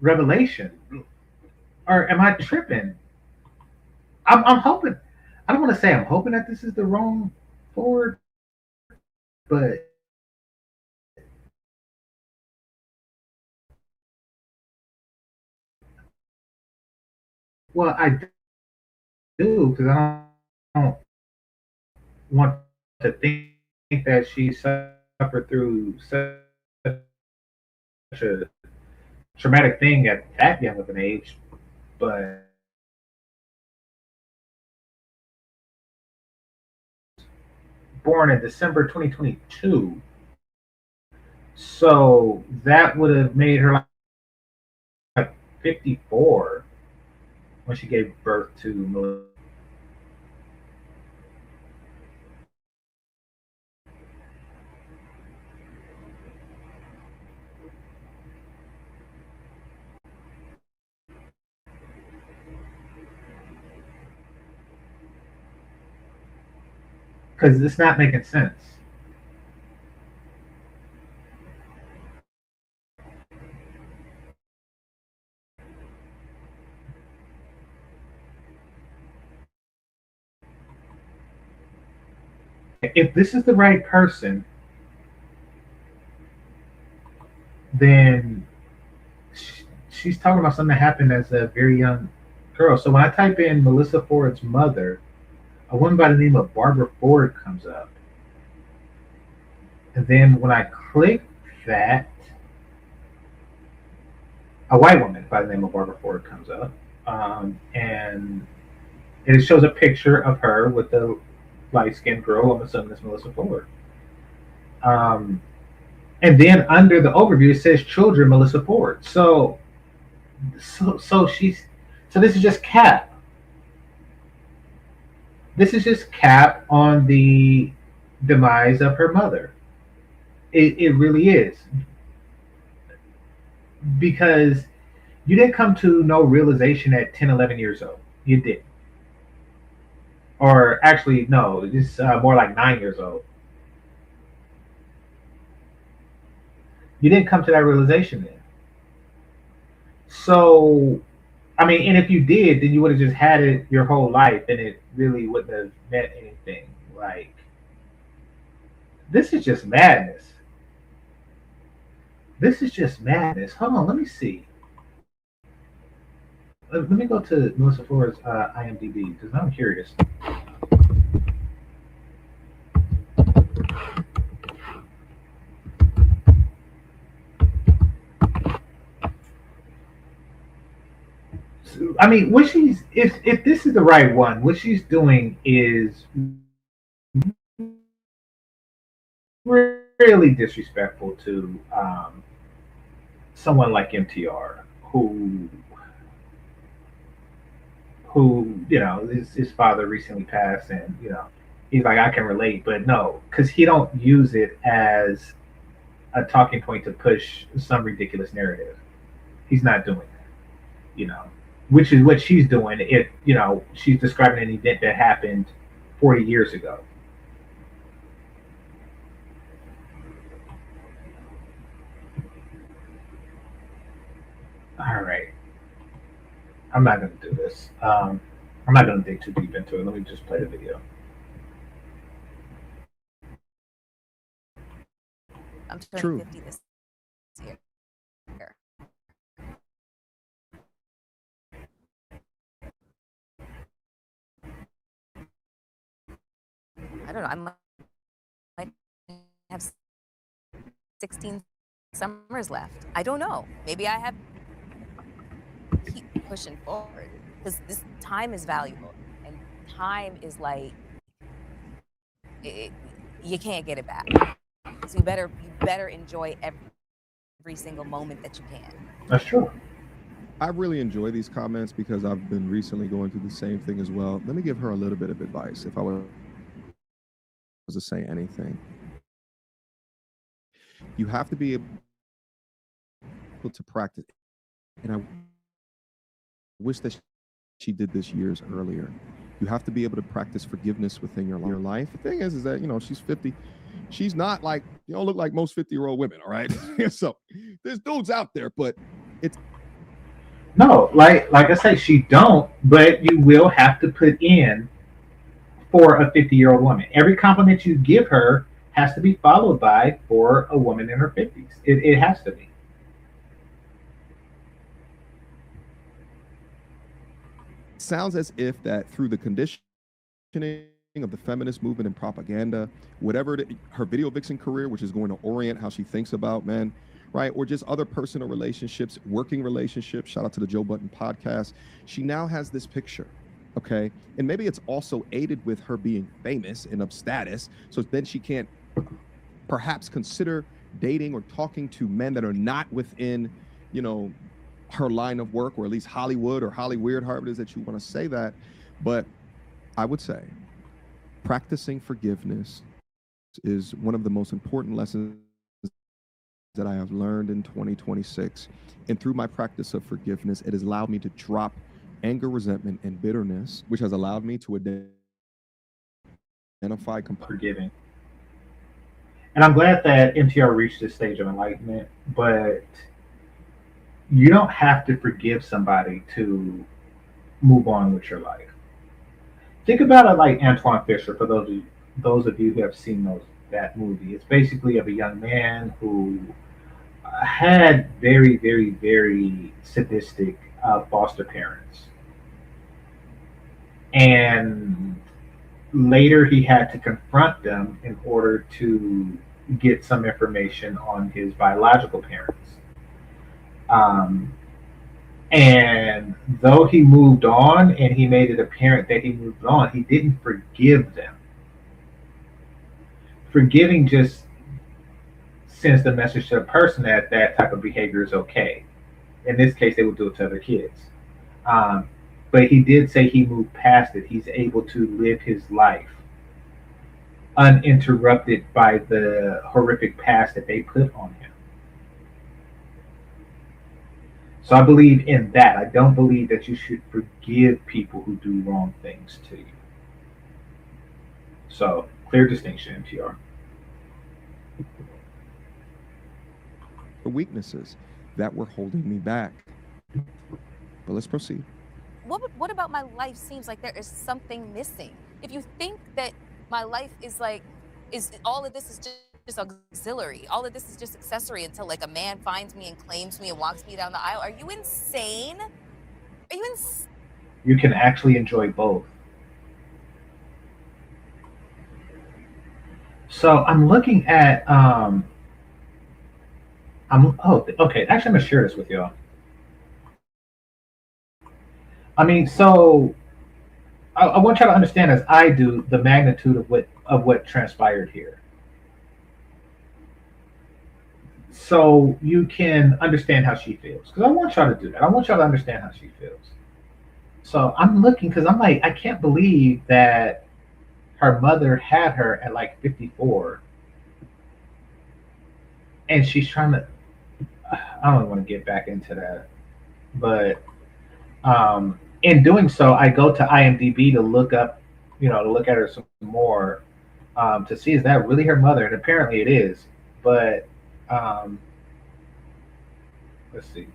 revelation. Or am I tripping? I'm hoping. I don't want to say I'm hoping that this is the wrong Ford, but well, I do because I don't want to think that she suffered through such a traumatic thing at that young of an age, but born in December 2022. So that would have made her like 54 when she gave birth to Melyssa. Because it's not making sense. If this is the right person, then she's talking about something that happened as a very young girl. So when I type in Melyssa Forde's mother, a woman by the name of Barbara Forde comes up. And then when I click that, a white woman by the name of Barbara Forde comes up. And it shows a picture of her with the light-skinned girl. I'm assuming it's Melyssa Forde. And then under the overview, it says children Melyssa Forde. So this is just cap. This is just cap on the demise of her mother. It really is. Because you didn't come to no realization at 10, 11 years old. You didn't. Or actually, no, it's more like 9 years old. You didn't come to that realization then. So, I mean, and if you did, then you would have just had it your whole life, and it really wouldn't have meant anything. Like, this is just madness. This is just madness. Hold on, let me see. Let me go to Melyssa Forde's IMDb because I'm curious. I mean, what she's if this is the right one, what she's doing is really disrespectful to someone like MTR, who you know, his father recently passed, and you know, he's like, I can relate, but no, because he don't use it as a talking point to push some ridiculous narrative. He's not doing that, you know, which is what she's doing. If you know, she's describing an event that happened 40 years ago. All right. I'm not going to do this. I'm not going to dig too deep into it. Let me just play the video. I'm turning 50 this year. I don't know. I might have 16 summers left. I don't know. Maybe I have. Keep pushing forward because this time is valuable, and time is like you can't get it back. So you better enjoy every single moment that you can. That's true. I really enjoy these comments because I've been recently going through the same thing as well. Let me give her a little bit of advice if I was to say anything. You have to be able to practice, and I wish that she did this years earlier. You have to be able to practice forgiveness within your life. The thing is that, you know, she's 50. She's not like, you don't look like most 50-year-old women, all right? So there's dudes out there, but it's... No, like I say, she don't, but you will have to put in for a 50-year-old woman. Every compliment you give her has to be followed by for a woman in her 50s. It has to be. Sounds as if that through the conditioning of the feminist movement and propaganda, whatever her video vixen career, which is going to orient how she thinks about men, right? Or just other personal relationships, working relationships. Shout out to the Joe Budden podcast. She now has this picture Okay. And maybe it's also aided with her being famous and of status. So then she can't perhaps consider dating or talking to men that are not within, you know, her line of work, or at least Hollywood or Hollyweird, however it is that you want to say that. But I would say practicing forgiveness is one of the most important lessons that I have learned in 2026. And through my practice of forgiveness, it has allowed me to drop anger, resentment, and bitterness, which has allowed me to identify forgiving. And I'm glad that MTR reached this stage of enlightenment, but you don't have to forgive somebody to move on with your life. Think about it like Antoine Fisher, for those of you who have seen that movie. It's basically of a young man who had very, very, very sadistic foster parents. And later he had to confront them in order to get some information on his biological parents. And though he moved on and he made it apparent that he moved on, he didn't forgive them. Forgiving just sends the message to the person that that type of behavior is okay. In this case, they would do it to other kids. But he did say he moved past it. He's able to live his life uninterrupted by the horrific past that they put on him. So I believe in that. I don't believe that you should forgive people who do wrong things to you. So, clear distinction, MTR. The weaknesses that were holding me back. But let's proceed. What about my life seems like there is something missing? If you think that my life is all of this is just auxiliary, all of this is just accessory until like a man finds me and claims me and walks me down the aisle, are you insane? Are you insane? You can actually enjoy both. So I'm looking at okay. Actually, I'm gonna share this with y'all. I mean, so I want y'all to understand, as I do, the magnitude of what transpired here. So you can understand how she feels, because I want y'all to do that. I want y'all to understand how she feels. So I'm looking, because I'm like, I can't believe that her mother had her at like 54, and she's trying to. I don't want to get back into that, but in doing so, I go to IMDb to look up, to look at her some more, to see, is that really her mother? And apparently it is. But let's see.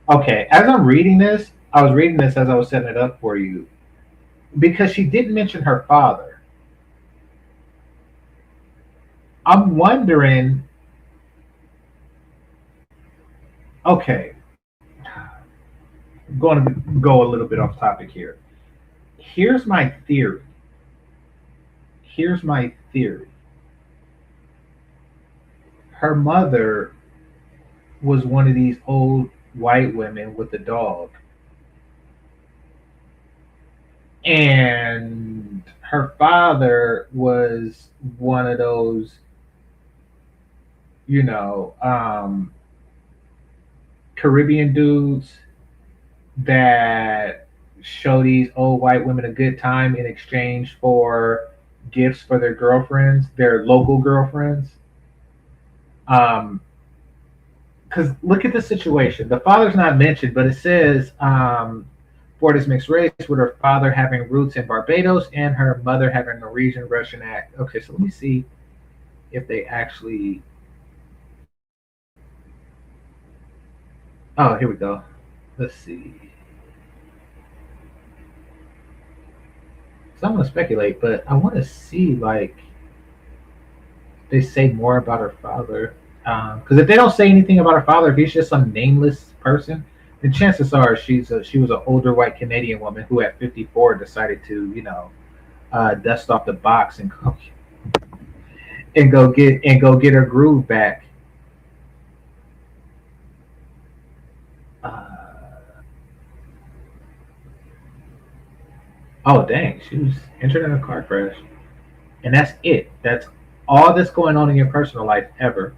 Okay, as I'm reading this, I was reading this as I was setting it up for you, because she didn't mention her father. I'm wondering, okay, I'm going to go a little bit off topic here. Here's my theory. Her mother was one of these old white women with a dog. And her father was one of those, Caribbean dudes that show these old white women a good time in exchange for gifts for their girlfriends, their local girlfriends. Because look at the situation. The father's not mentioned, but it says Forde's mixed race, with her father having roots in Barbados and her mother having Norwegian, Russian act. Okay, so let me see if they actually. Oh, here we go. Let's see. So I'm going to speculate, but I want to see, like, they say more about her father. Because if they don't say anything about her father, if he's just some nameless person, then chances are she was an older white Canadian woman who at 54 decided to, dust off the box and go get her groove back. Oh dang, she was injured in a car crash, and that's it. That's all that's going on in your personal life ever.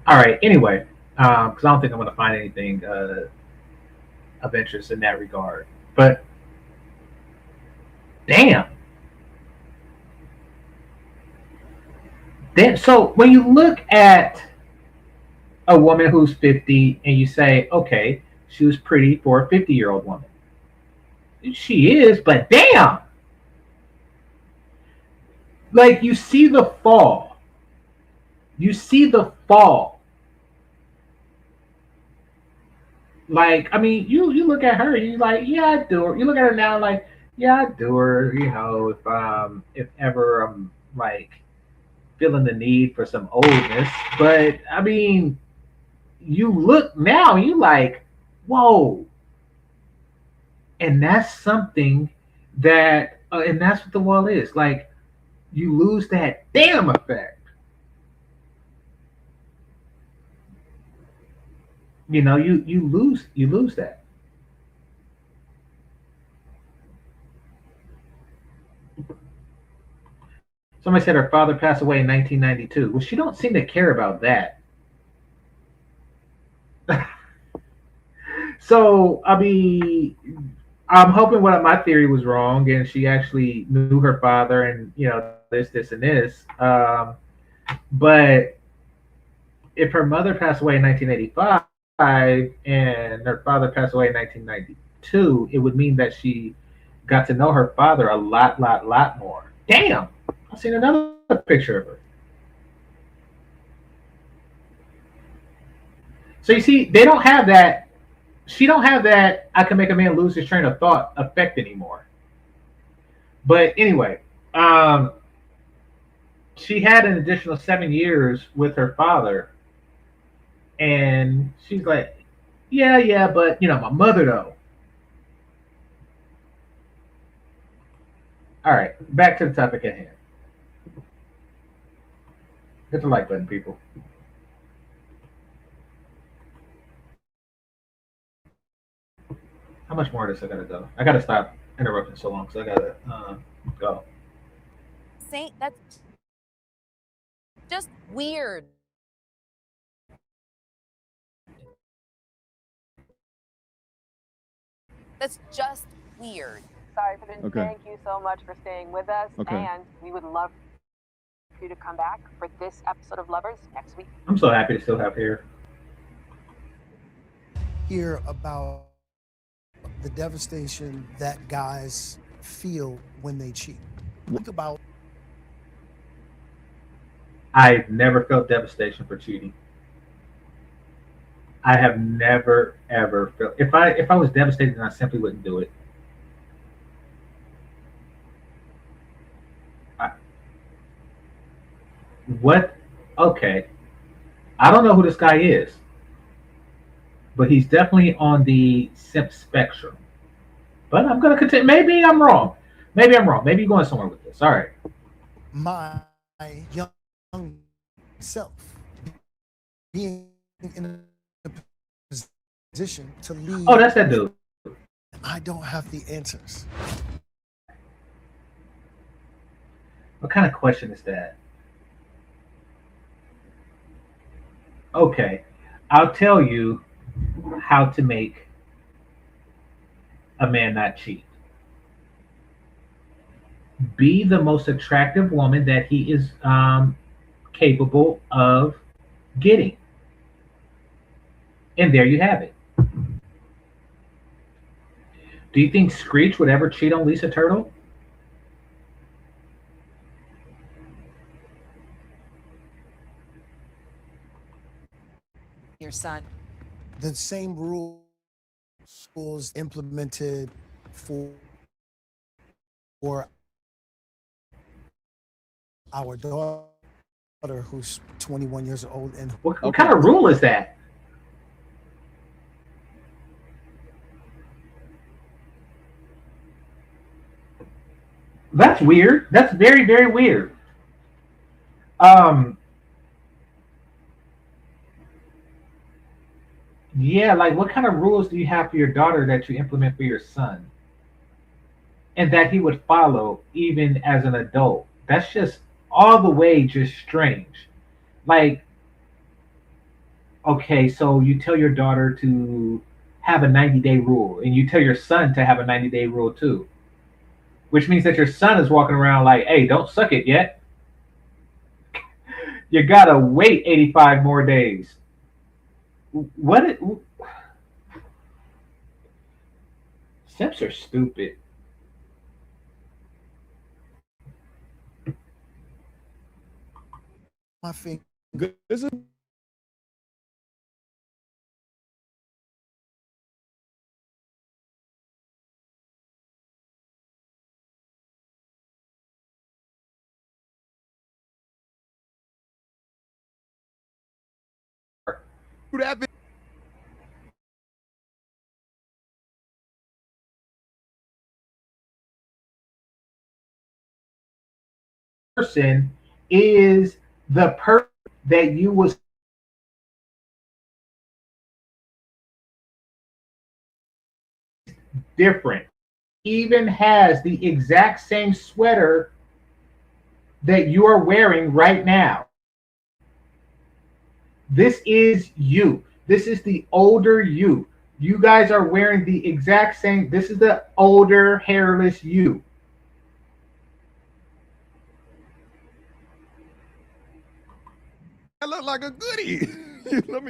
All right. Anyway, because I don't think I'm going to find anything of interest in that regard. But damn, damn. So when you look at a woman who's 50 and you say, okay, she was pretty for a 50-year-old woman. She is, but damn, like you see the fall. You see the fall. Like, I mean, you look at her, you like, yeah, I do her. You look at her now, like, yeah, I do her. You know, if ever I'm like feeling the need for some oldness, but I mean, you look now, you like, whoa, and that's something that, and that's what the wall is. Like, you lose that damn effect. You know, you lose that. Somebody said her father passed away in 1992. Well, she don't seem to care about that. So, I mean, I'm hoping what my theory was wrong, and she actually knew her father, and you know this, and this. But if her mother passed away in 1985 and her father passed away in 1992, it would mean that she got to know her father a lot more. Damn, I've seen another picture of her. So you see, they don't have that. She don't have that. I can make a man lose his train of thought effect anymore. But anyway, she had an additional 7 years with her father, and she's like, yeah, but you know, my mother though. All right, back to the topic at hand. Hit the like button, people. How much more of this I gotta go? I gotta stop interrupting so long, so I gotta go. Saint, that's just weird. That's just weird. Sorry for the Thank you so much for staying with us. Okay. And we would love for you to come back for this episode of Lovers next week. I'm so happy to still have here. Hear about the devastation that guys feel when they cheat. Think about. I've never felt devastation for cheating. I have never ever felt. If I was devastated, then I simply wouldn't do it. What? Okay. I don't know who this guy is, but he's definitely on the simp spectrum. But I'm gonna continue. Maybe I'm wrong. Maybe you're going somewhere with this. All right. My young self being in a position to lead. Oh, that's that dude. I don't have the answers. What kind of question is that? Okay, I'll tell you how to make a man not cheat. Be the most attractive woman that he is capable of getting. And there you have it. Do you think Screech would ever cheat on Lisa Turtle? Your son. The same rules implemented for our daughter daughter who's 21 years old and What kind of rule is that? That's weird. That's very, very weird. Yeah, like what kind of rules do you have for your daughter that you implement for your son? And that he would follow even as an adult. That's just all the way just strange. Like, okay, so you tell your daughter to have a 90-day rule, and you tell your son to have a 90-day rule too. Which means that your son is walking around like, hey, don't suck it yet. You gotta wait 85 more days. Simps are stupid. my finger. This is that person is the person that you was different. Even has the exact same sweater that you are wearing right now. This is you. This is the older you. You guys are wearing the exact same. This is the older hairless you. I look like a goodie. let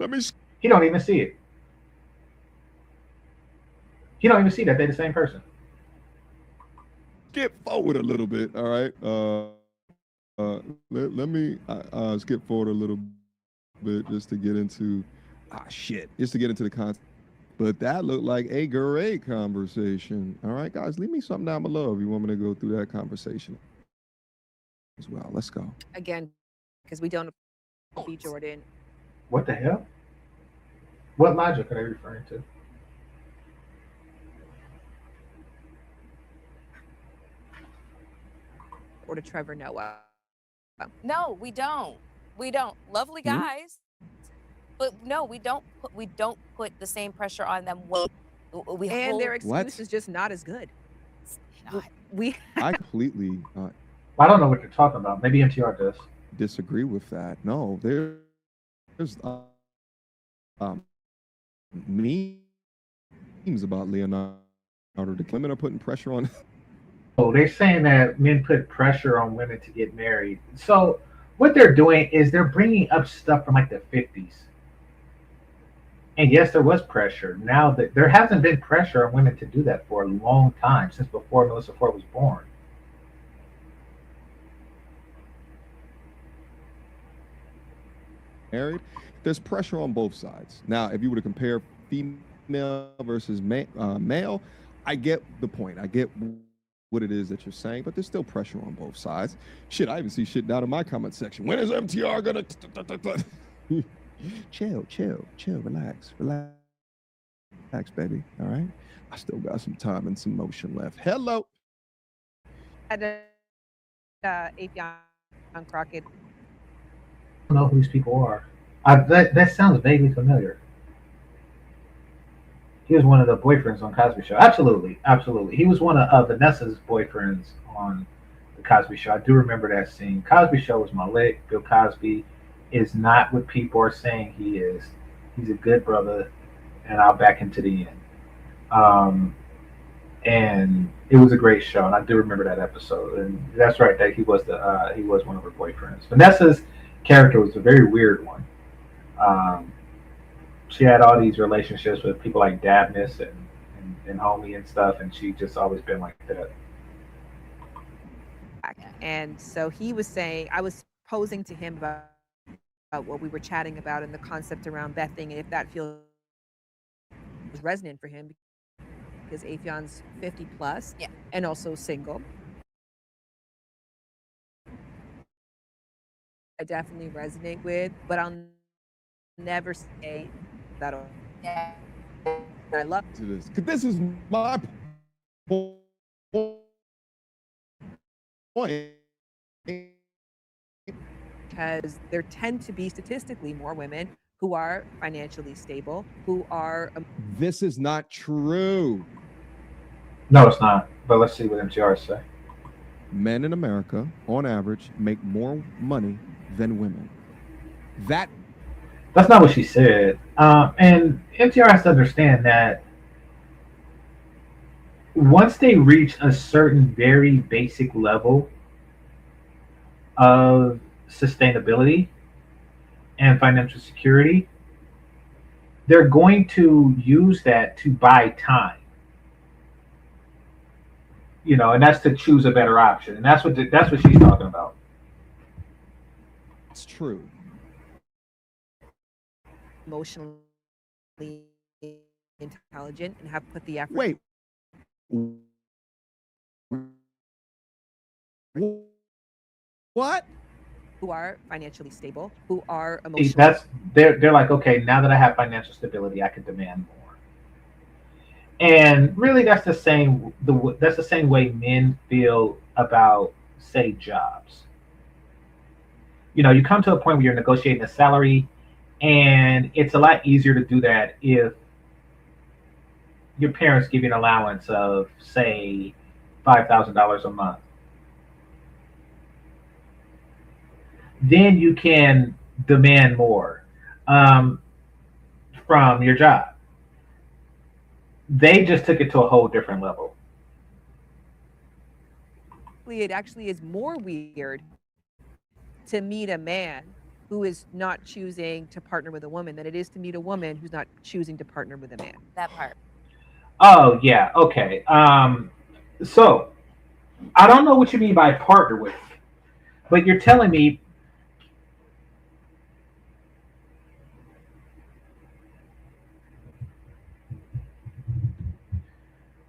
me. He don't even see it. He don't even see that they're the same person. Skip forward a little bit. All right. Let me skip forward a little bit just to get into just to get into the content. But that looked like a great conversation. All right, guys, leave me something down below if you want me to go through that conversation as well. Let's go. Again, because we don't be Jordan. What the hell? What logic are they referring to? Or to Trevor Noah. No, we don't. We don't. Lovely guys. But no, we don't put the same pressure on them. We and their excuse is just not as good. I completely I don't know what you're talking about. Maybe MTR does. Disagree with that. No, there's memes about Leonardo. The women are putting pressure on. Oh, they're saying that men put pressure on women to get married. So what they're doing is they're bringing up stuff from like the 50s. And yes, there was pressure. Now that there hasn't been pressure on women to do that for a long time, since before Melyssa Forde was born. Married, there's pressure on both sides. Now, if you were to compare female versus male, I get the point. I get what it is that you're saying, but there's still pressure on both sides. Shit, I even see shit down in my comment section. When is MTR gonna? Chill, relax, baby. All right, I still got some time and some motion left. Hello. Afion Crockett. I don't know who these people are. That sounds vaguely familiar. He was one of the boyfriends on Cosby Show. Absolutely. He was one of Vanessa's boyfriends on the Cosby Show. I do remember that scene. Cosby Show was my lick. Bill Cosby is not what people are saying he is. He's a good brother, and I'll back him to the end. And it was a great show, and I do remember that episode. And that's right, that he was one of her boyfriends. Vanessa's character was a very weird one. She had all these relationships with people like Dabness and Homie and stuff, and she just always been like that. And so he was saying, I was posing to him about what we were chatting about and the concept around that thing, and if that feels resonant for him, because Afion's 50 plus, and also single. I definitely resonate with, but I'll never say that I love To this, 'cause this is my point. because there tend to be statistically more women who are financially stable, who are This is not true. No, it's not. But let's see what MTR say. Men in America, on average, make more money than women. That's not what she said. And MTR has to understand that once they reach a certain very basic level of sustainability and financial security, they're going to use that to buy time. And that's to choose a better option. And that's what she's talking about. It's true. Emotionally intelligent and have put the effort. Wait. What? Who are financially stable, who are emotionally. They're like, okay, now that I have financial stability, I can demand more. And really, that's the same way men feel about, say, jobs. You come to a point where you're negotiating a salary, and it's a lot easier to do that if your parents give you an allowance of, say, $5,000 a month. Then you can demand more from your job. They just took it to a whole different level. It actually is more weird to meet a man who is not choosing to partner with a woman than it is to meet a woman who's not choosing to partner with a man. That part. Oh, yeah. Okay. So I don't know what you mean by partner with, but you're telling me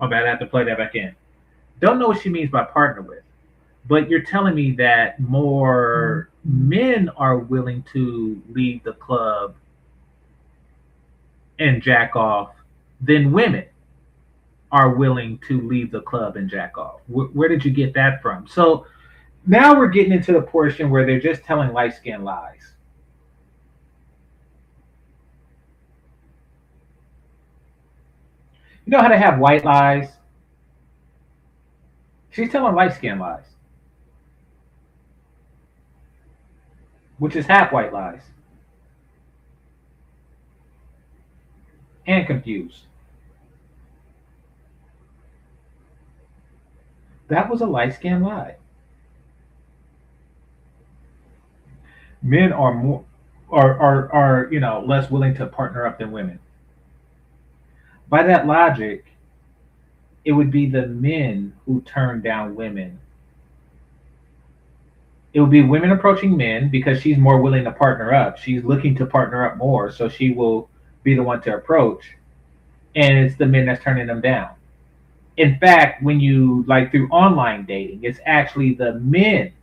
oh, man, I have to play that back in. Don't know what she means by partner with, but you're telling me that more men are willing to leave the club and jack off than women are willing to leave the club and jack off. Where did you get that from? So now we're getting into the portion where they're just telling light-skinned lies. You know how to have white lies? She's telling light-skinned lies, which is half white lies. And confused. That was a light-skinned lie. Men are more are less willing to partner up than women. By that logic, it would be the men who turn down women. It would be women approaching men because she's more willing to partner up. She's looking to partner up more, so she will be the one to approach. And it's the men that's turning them down. In fact, when you through online dating, it's actually the men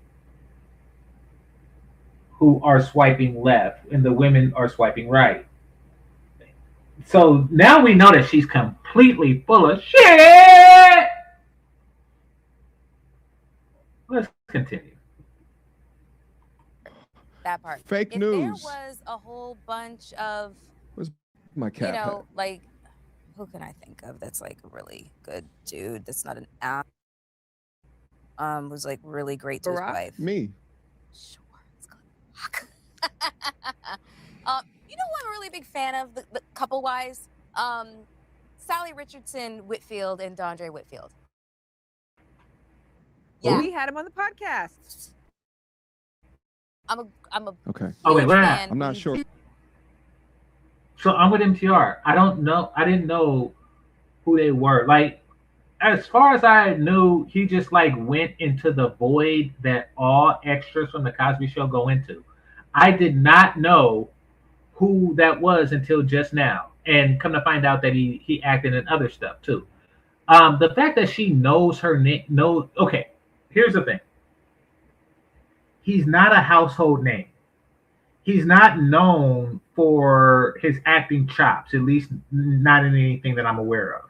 who are swiping left and the women are swiping right. So now we know that she's completely full of shit. Let's continue. That part. Fake if news. There was a whole bunch of, Where's my cat? who can I think of that's a really good dude that's not an app. Who's really great to his wife. Me. Sure. It's called you know who I'm a really big fan of, the couple-wise? Sally Richardson Whitfield and Dondre Whitfield. Yeah. We had him on the podcast. I'm a okay. Oh wait, I'm not sure. So I'm with MTR. I don't know. I didn't know who they were. As far as I knew, he just went into the void that all extras from the Cosby Show go into. I did not know who that was until just now, and come to find out that he acted in other stuff too. The fact that she knows her name, okay. Here's the thing. He's not a household name. he's not known for his acting chops, at least not in anything that I'm aware of.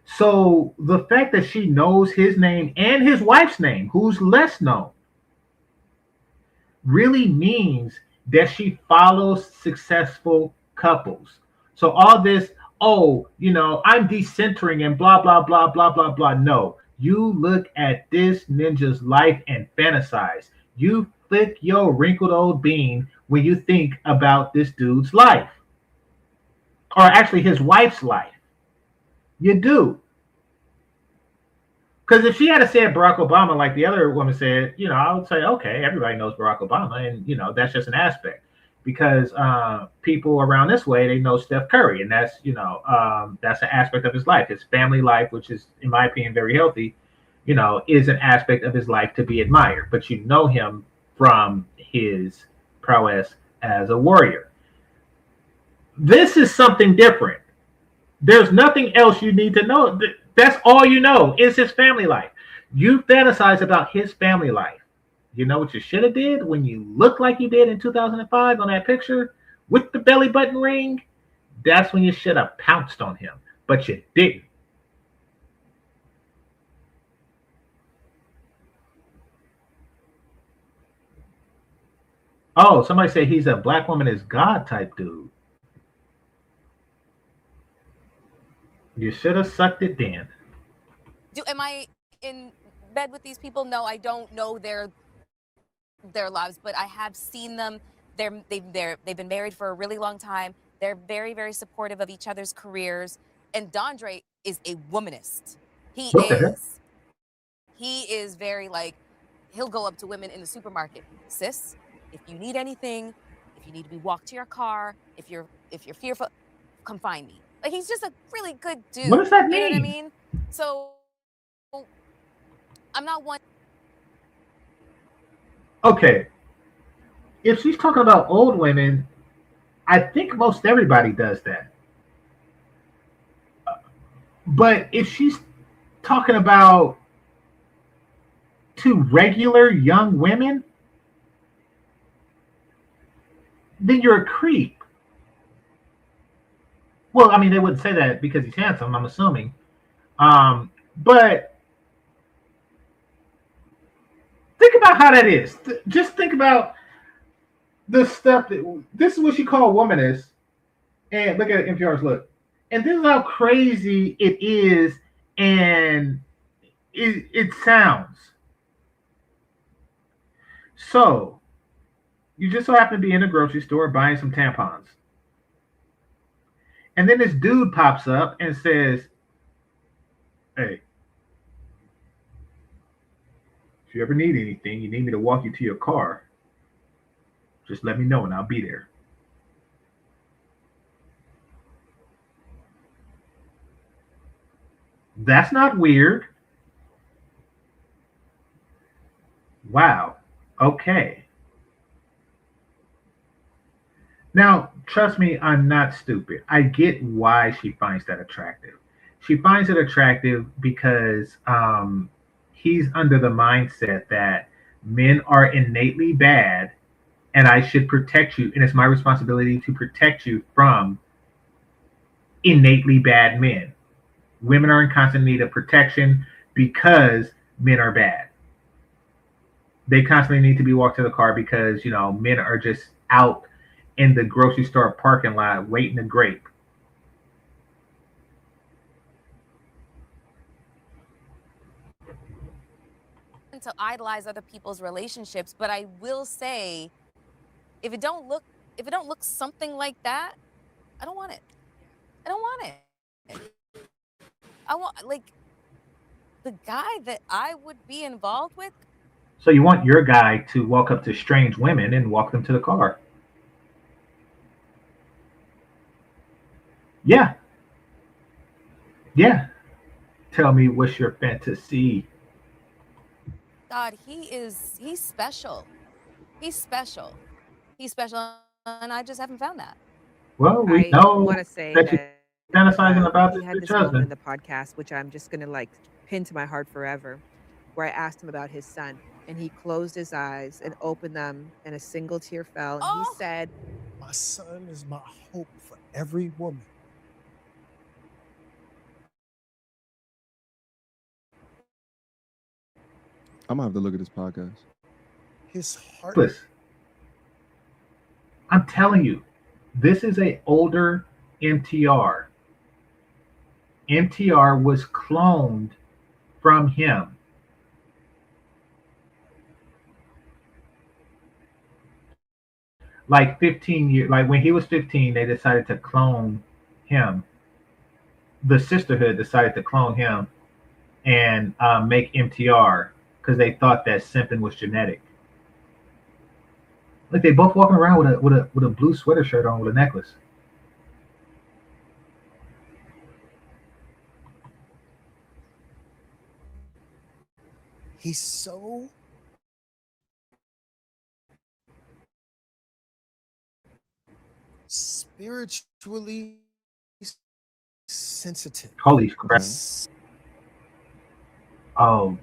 So the fact that she knows his name and his wife's name, who's less known, really means that she follows successful couples. So all this, oh, I'm decentering and blah, blah, blah, blah, blah, blah. No, you look at this ninja's life and fantasize. You flick your wrinkled old bean when you think about this dude's life. Or actually his wife's life. You do. Because if she had said Barack Obama like the other woman said, I would say, okay, everybody knows Barack Obama, and that's just an aspect. Because people around this way, they know Steph Curry, and that's that's an aspect of his life. His family life, which is, in my opinion, very healthy, is an aspect of his life to be admired. But you know him from his prowess as a warrior. This is something different. There's nothing else you need to know. That's all you know is his family life. You fantasize about his family life. You know what you should have did when you looked like you did in 2005 on that picture with the belly button ring? That's when you should have pounced on him, but you didn't. Oh, somebody said he's a black woman is God type dude. You should have sucked it then. Am I in bed with these people? No, I don't know their lives, but I have seen them. They've been married for a really long time. They're very, very supportive of each other's careers. And Dondre is a womanist. He is very he'll go up to women in the supermarket. Sis, if you need anything, if you need to be walked to your car, if you're fearful, come find me. He's just a really good dude. What does that mean? You know what I mean? So I'm not one. Okay. If she's talking about old women, I think most everybody does that. But if she's talking about two regular young women, then you're a creep. Well, I mean, they wouldn't say that because he's handsome, I'm assuming. But think about how that is. Just think about the stuff this is what you call womanist. And look at NPR's look. And this is how crazy it is and it sounds. So, you just so happen to be in a grocery store buying some tampons. And then this dude pops up and says, hey, if you ever need anything, you need me to walk you to your car, just let me know and I'll be there. That's not weird. Wow. Okay. Now, trust me, I'm not stupid. I get why she finds that attractive. She finds it attractive because he's under the mindset that men are innately bad and I should protect you. And it's my responsibility to protect you from innately bad men. Women are in constant need of protection because men are bad. They constantly need to be walked to the car because, men are just out in the grocery store parking lot waiting to grape. To idolize other people's relationships, but I will say, if it don't look something like that, I don't want it. I don't want it. I want the guy that I would be involved with. So you want your guy to walk up to strange women and walk them to the car? Yeah. Yeah. Tell me what's your fantasy? God, he's special. He's special. He's special, and I just haven't found that. Well, we I know want to say that you're fantasizing about he this had this husband. moment in the podcast, which I'm just gonna pin to my heart forever, where I asked him about his son, and he closed his eyes and opened them, and a single tear fell. And he said, My son is my hope for every woman. I'm gonna have to look at this podcast. His heart. Listen, I'm telling you, this is a older MTR. MTR was cloned from him. Like 15 years, like when he was 15, they decided to clone him. The sisterhood decided to clone him and make MTR because they thought that simping was genetic. Like they both walking around with a blue sweater shirt on with a necklace. He's so spiritually sensitive. Holy crap. Oh,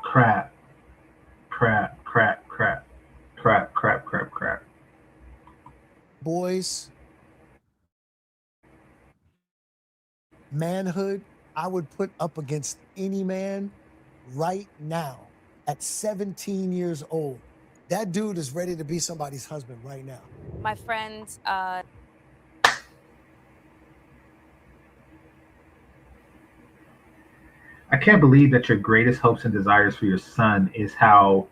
crap. Boys, manhood, I would put up against any man right now at 17 years old. That dude is ready to be somebody's husband right now. My friend, I can't believe that your greatest hopes and desires for your son is how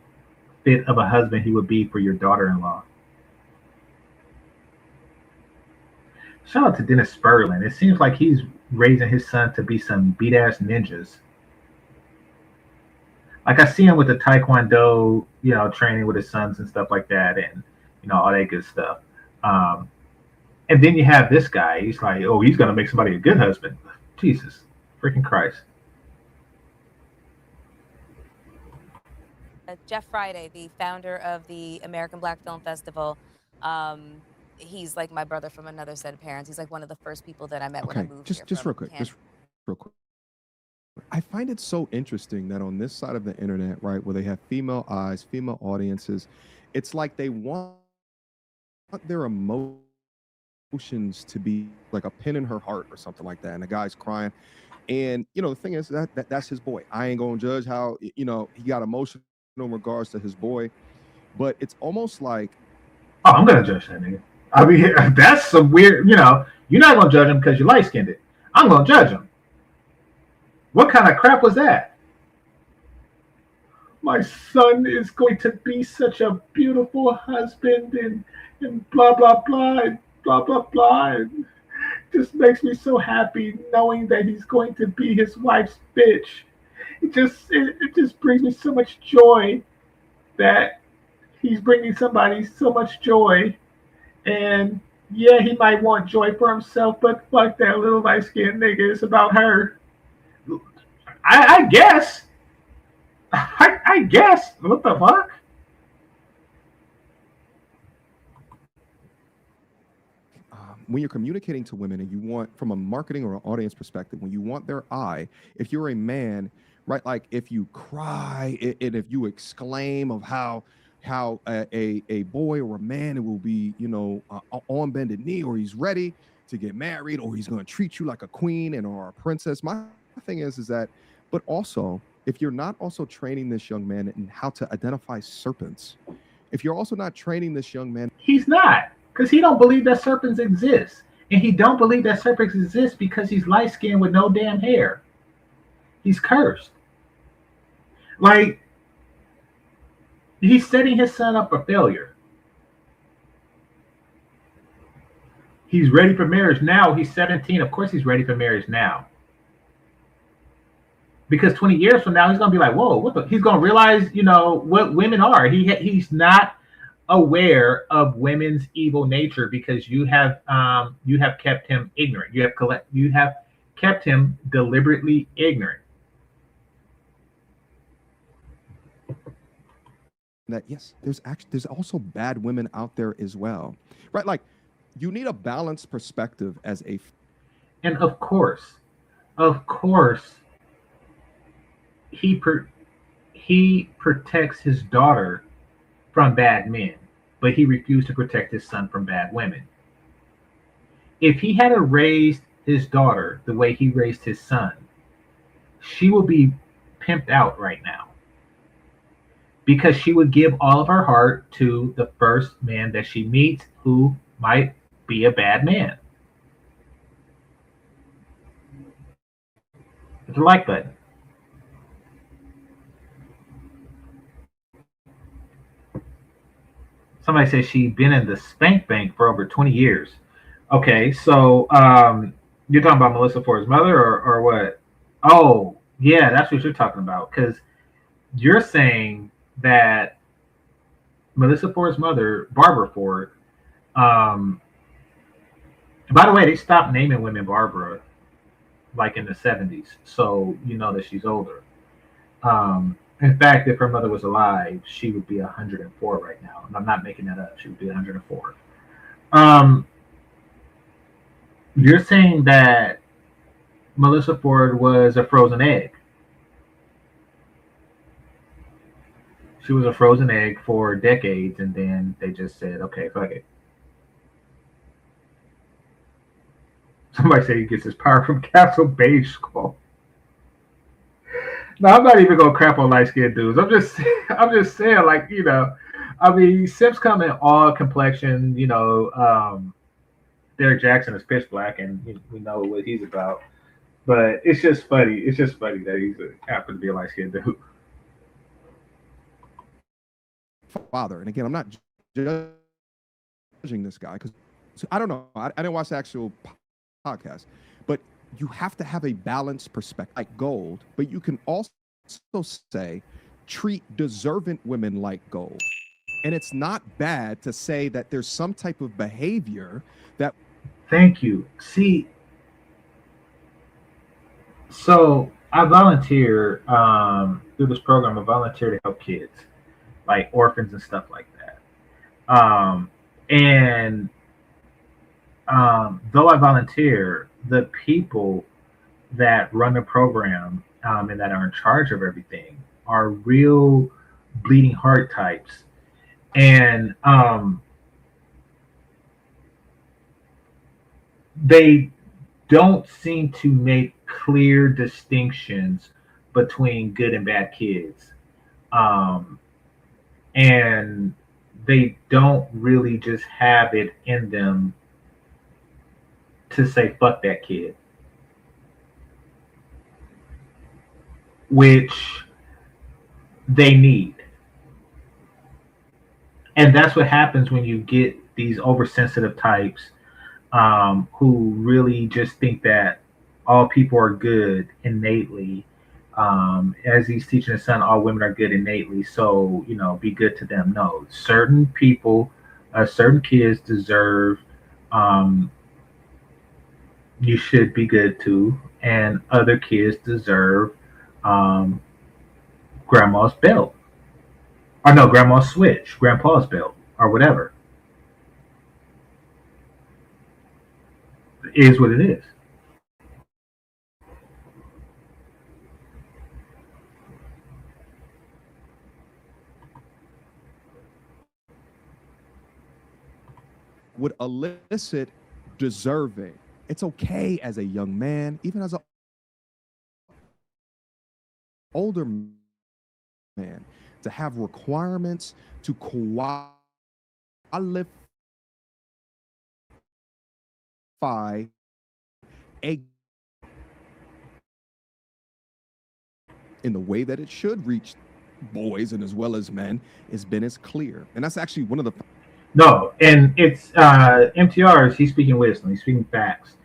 fit of a husband he would be for your daughter-in-law. Shout out to Dennis Spurlin. It seems like he's raising his son to be some beat-ass ninjas. Like I see him with the Taekwondo, training with his sons and stuff like that, and all that good stuff. And then you have this guy. He's like, oh, he's gonna make somebody a good husband. Jesus, freaking Christ. Jeff Friday, the founder of the American Black Film Festival, he's like my brother from another set of parents. He's like one of the first people that I met when I moved here. Just real quick. I find it so interesting that on this side of the internet, right, where they have female eyes, female audiences, it's like they want their emotions to be like a pin in her heart or something like that. And the guy's crying. And, the thing is that's his boy. I ain't going to judge how, he got emotional in regards to his boy. But it's almost like... Oh, I'm going to judge that nigga. I mean, that's some weird, you're not going to judge him because you light-skinned it. I'm going to judge him. What kind of crap was that? My son is going to be such a beautiful husband and blah, blah, blah, and blah, blah, blah. And just makes me so happy knowing that he's going to be his wife's bitch. It just brings me so much joy that he's bringing somebody so much joy. And yeah, he might want joy for himself, but fuck that little light-skinned nigga. It's about her. I guess. I guess. What the fuck? When you're communicating to women and you want, from a marketing or an audience perspective, when you want their eye, if you're a man, right, like if you cry and if you exclaim of how a boy or a man will be, on bended knee, or he's ready to get married, or he's going to treat you like a queen or a princess. My thing is that, but also, if you're not also training this young man in how to identify serpents, if you're also not training this young man, he's not, because he don't believe that serpents exist, and he don't believe that serpents exist because he's light skinned with no damn hair. He's cursed. Like, he's setting his son up for failure. He's ready for marriage now. He's 17. Of course, he's ready for marriage now. Because 20 years from now, he's going to be like, whoa, he's going to realize, what women are. He's not aware of women's evil nature because you have kept him ignorant. You have kept him deliberately ignorant. That yes, there's also bad women out there as well, right? Like, you need a balanced perspective as a... And of course, he protects his daughter from bad men, but he refused to protect his son from bad women. If he had raised his daughter the way he raised his son, she would be pimped out right now because she would give all of her heart to the first man that she meets who might be a bad man. Hit the like button. Somebody says she's been in the spank bank for over 20 years. Okay, so you're talking about Melyssa Forde's mother or what? Oh, yeah, that's what you're talking about. Because you're saying that Melyssa Forde's mother, Barbara Forde, by the way, they stopped naming women Barbara like in the 70s. So you know that she's older. In fact, if her mother was alive, she would be 104 right now. And I'm not making that up. She would be 104. You're saying that Melyssa Forde was a frozen egg. She was a frozen egg for decades, and then they just said, okay, fuck it. Somebody said he gets his power from Castle Beige Skull. No, I'm not even gonna crap on light-skinned dudes. I'm just saying, like, you know, I mean, Sims come in all complexion. You know, Derek Jackson is pitch black, and we know what he's about. But it's just funny. It's just funny that he's happened to be a light-skinned dude. Father, and again, I'm not judging this guy because I don't know. I didn't watch the actual podcast, but you have to have a balanced perspective, like gold, but you can also say treat deserving women like gold. And it's not bad to say that there's some type of behavior that. Thank you. See, so I volunteer through this program. I volunteer to help kids, like orphans and stuff like that. Though I volunteer, the people that run the program and that are in charge of everything are real bleeding heart types. And they don't seem to make clear distinctions between good and bad kids. And they don't really just have it in them to say fuck that kid, which they need. And that's what happens when you get these oversensitive types who really just think that all people are good innately. As he's teaching his son, all women are good innately, so, you know, be good to them. No, certain people, certain kids deserve you should be good to, and other kids deserve grandma's belt, or no, grandma's switch, grandpa's belt, or whatever. It is what it is. Would elicit deserving. It's okay as a young man, even as an older man, to have requirements to qualify a in the way that it should reach boys and as well as men has been as clear. And that's actually one of the No, and it's MTRs. He's speaking wisdom. He's speaking facts.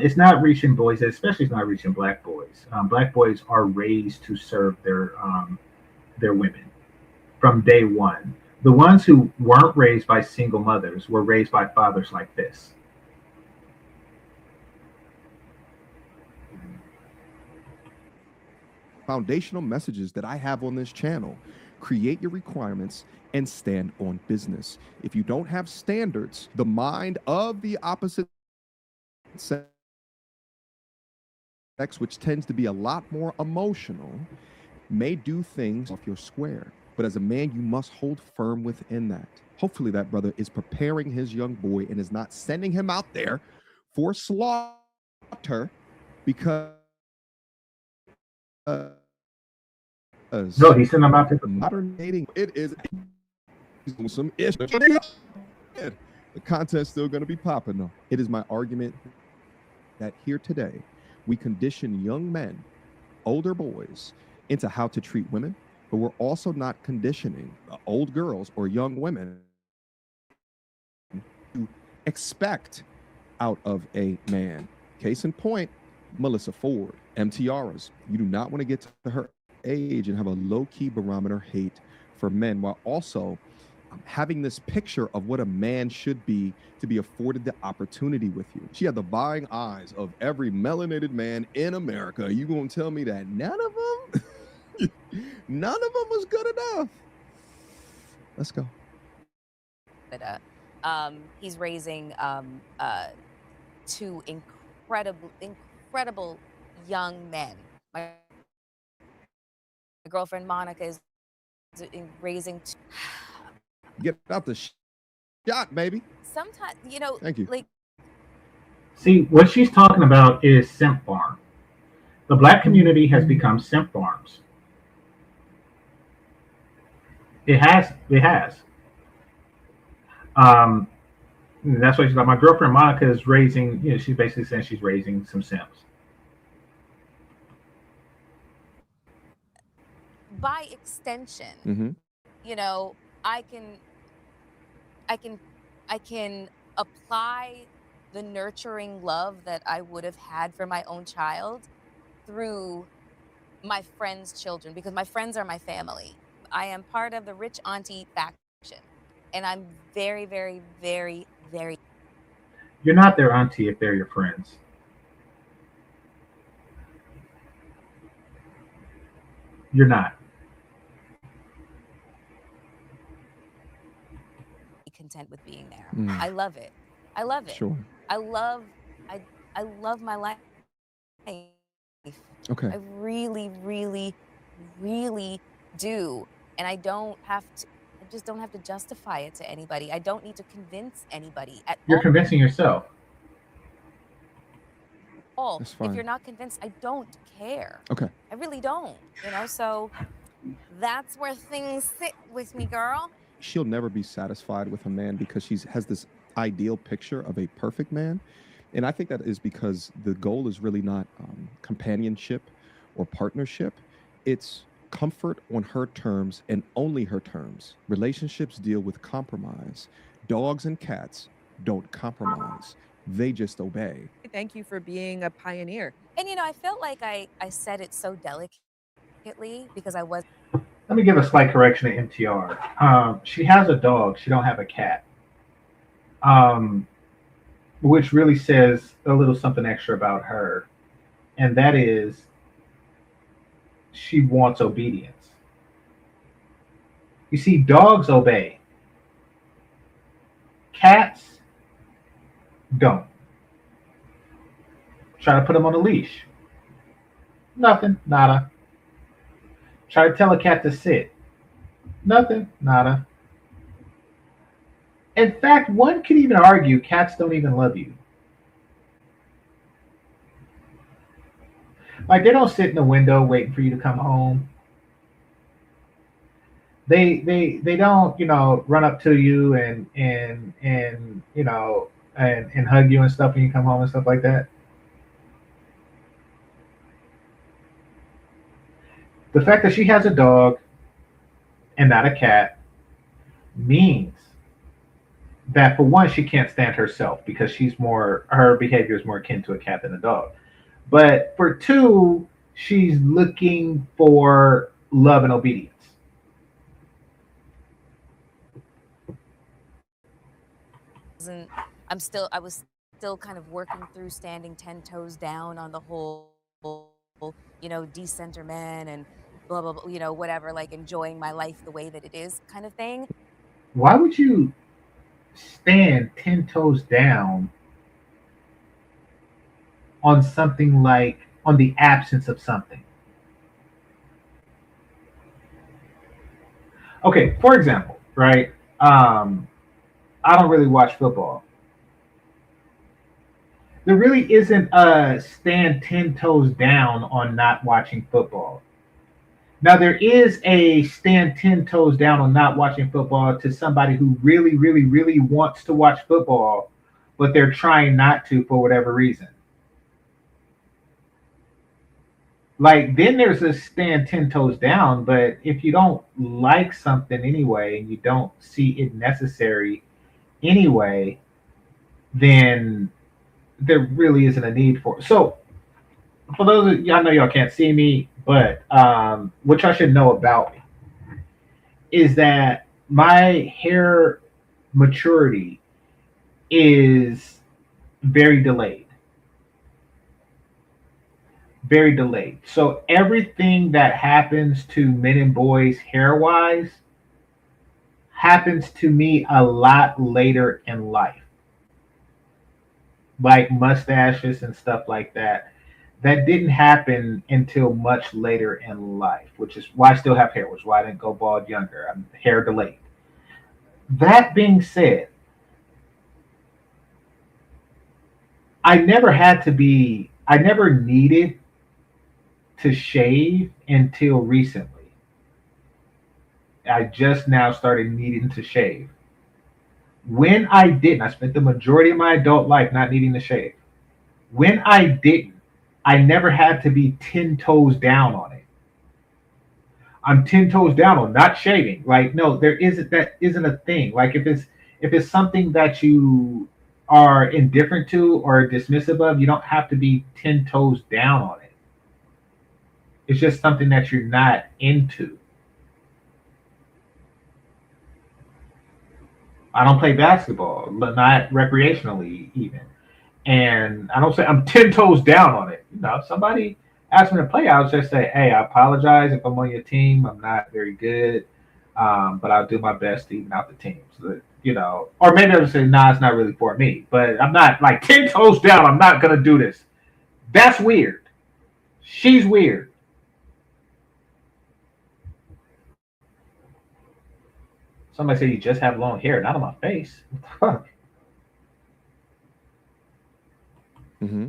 It's not reaching boys, especially it's not reaching black boys. Black boys are raised to serve their women from day one. The ones who weren't raised by single mothers were raised by fathers like this. foundational messages that I have on this channel. Create your requirements and stand on business. If you don't have standards, the mind of the opposite sex, which tends to be a lot more emotional, may do things off your square, but as a man, you must hold firm within that. Hopefully that brother is preparing his young boy and is not sending him out there for slaughter because no, he's sending them out there. Modern dating, it is some ish. The content's still going to be popping though. It is my argument that here today, we condition young men, older boys, into how to treat women, but we're also not conditioning old girls or young women to expect out of a man. Case in point, Melyssa Forde, MTRs. You do not want to get to her age and have a low-key barometer hate for men while also having this picture of what a man should be to be afforded the opportunity with you. She had the buying eyes of every melanated man in America. You gonna tell me that none of them was good enough? Let's go. But he's raising two incredible young men. My girlfriend Monica is raising Get out the shot, baby. sometimes, Thank you. like See, what she's talking about is simp farm. The black community has become simp farms. It has. That's what she's like. My girlfriend Monica is raising, she's basically saying she's raising some simps. by extension, Mm-hmm. I can apply the nurturing love that I would have had for my own child through my friends' children, because my friends are my family. I am part of the rich auntie faction, and I'm very, very, very, very. You're not their auntie if they're your friends. You're not. content with being there. Mm. I love it. I love it. Sure. I love my life. Okay. I really, really, really do. And I just don't have to justify it to anybody. I don't need to convince anybody at You're all. convincing yourself. That's fine. If you're not convinced, I don't care. Okay. I really don't. So that's where things sit with me, girl. She'll never be satisfied with a man because she has this ideal picture of a perfect man. And I think that is because the goal is really not companionship or partnership. It's comfort on her terms and only her terms. Relationships deal with compromise. Dogs and cats don't compromise. They just obey. Thank you for being a pioneer. And I felt like I said it so delicately because I was. Let me give a slight correction to MTR. She has a dog. She don't have a cat. Which really says a little something extra about her. And that is she wants obedience. You see, dogs obey. Cats don't. Try to put them on a leash. Nothing, nada. Try to tell a cat to sit. Nothing, nada. In fact, one could even argue cats don't even love you. Like, they don't sit in the window waiting for you to come home. They don't, run up to you and hug you and stuff when you come home and stuff like that. The fact that she has a dog and not a cat means that, for one, she can't stand herself because her behavior is more akin to a cat than a dog. But for two, she's looking for love and obedience. I was still kind of working through standing 10 toes down on the whole, decenter man and blah, blah, blah, whatever, like enjoying my life the way that it is kind of thing. Why would you stand 10 toes down on something like, on the absence of something? Okay, for example, right? I don't really watch football. There really isn't a stand 10 toes down on not watching football. Now, there is a stand 10 toes down on not watching football to somebody who really, really, really wants to watch football, but they're trying not to for whatever reason. Like, then there's a stand 10 toes down, but if you don't like something anyway and you don't see it necessary anyway, then there really isn't a need for it. So, for those of y'all know y'all can't see me, but what y'all should know about me is that my hair maturity is very delayed. Very delayed. So everything that happens to men and boys hair wise happens to me a lot later in life. Like mustaches and stuff like that. That didn't happen until much later in life, which is why I still have hair, which is why I didn't go bald younger. I'm hair delayed. That being said, I never needed to shave until recently. I just now started needing to shave. When I didn't, I spent the majority of my adult life not needing to shave. When I didn't, I never had to be 10 toes down on it. I'm 10 toes down on not shaving. Like, no, that isn't a thing. Like if it's something that you are indifferent to or dismissive of, you don't have to be 10 toes down on it. It's just something that you're not into. I don't play basketball, but not recreationally even. And I don't say I'm 10 toes down on it. You know, if somebody asks me to play, I'll just say, hey, I apologize if I'm on your team. I'm not very good, but I'll do my best to even out the team. So that, you know, or maybe I'll just say, nah, it's not really for me. But I'm not like 10 toes down. I'm not going to do this. That's weird. She's weird. Somebody said you just have long hair, not on my face. Fuck. Mm-hmm.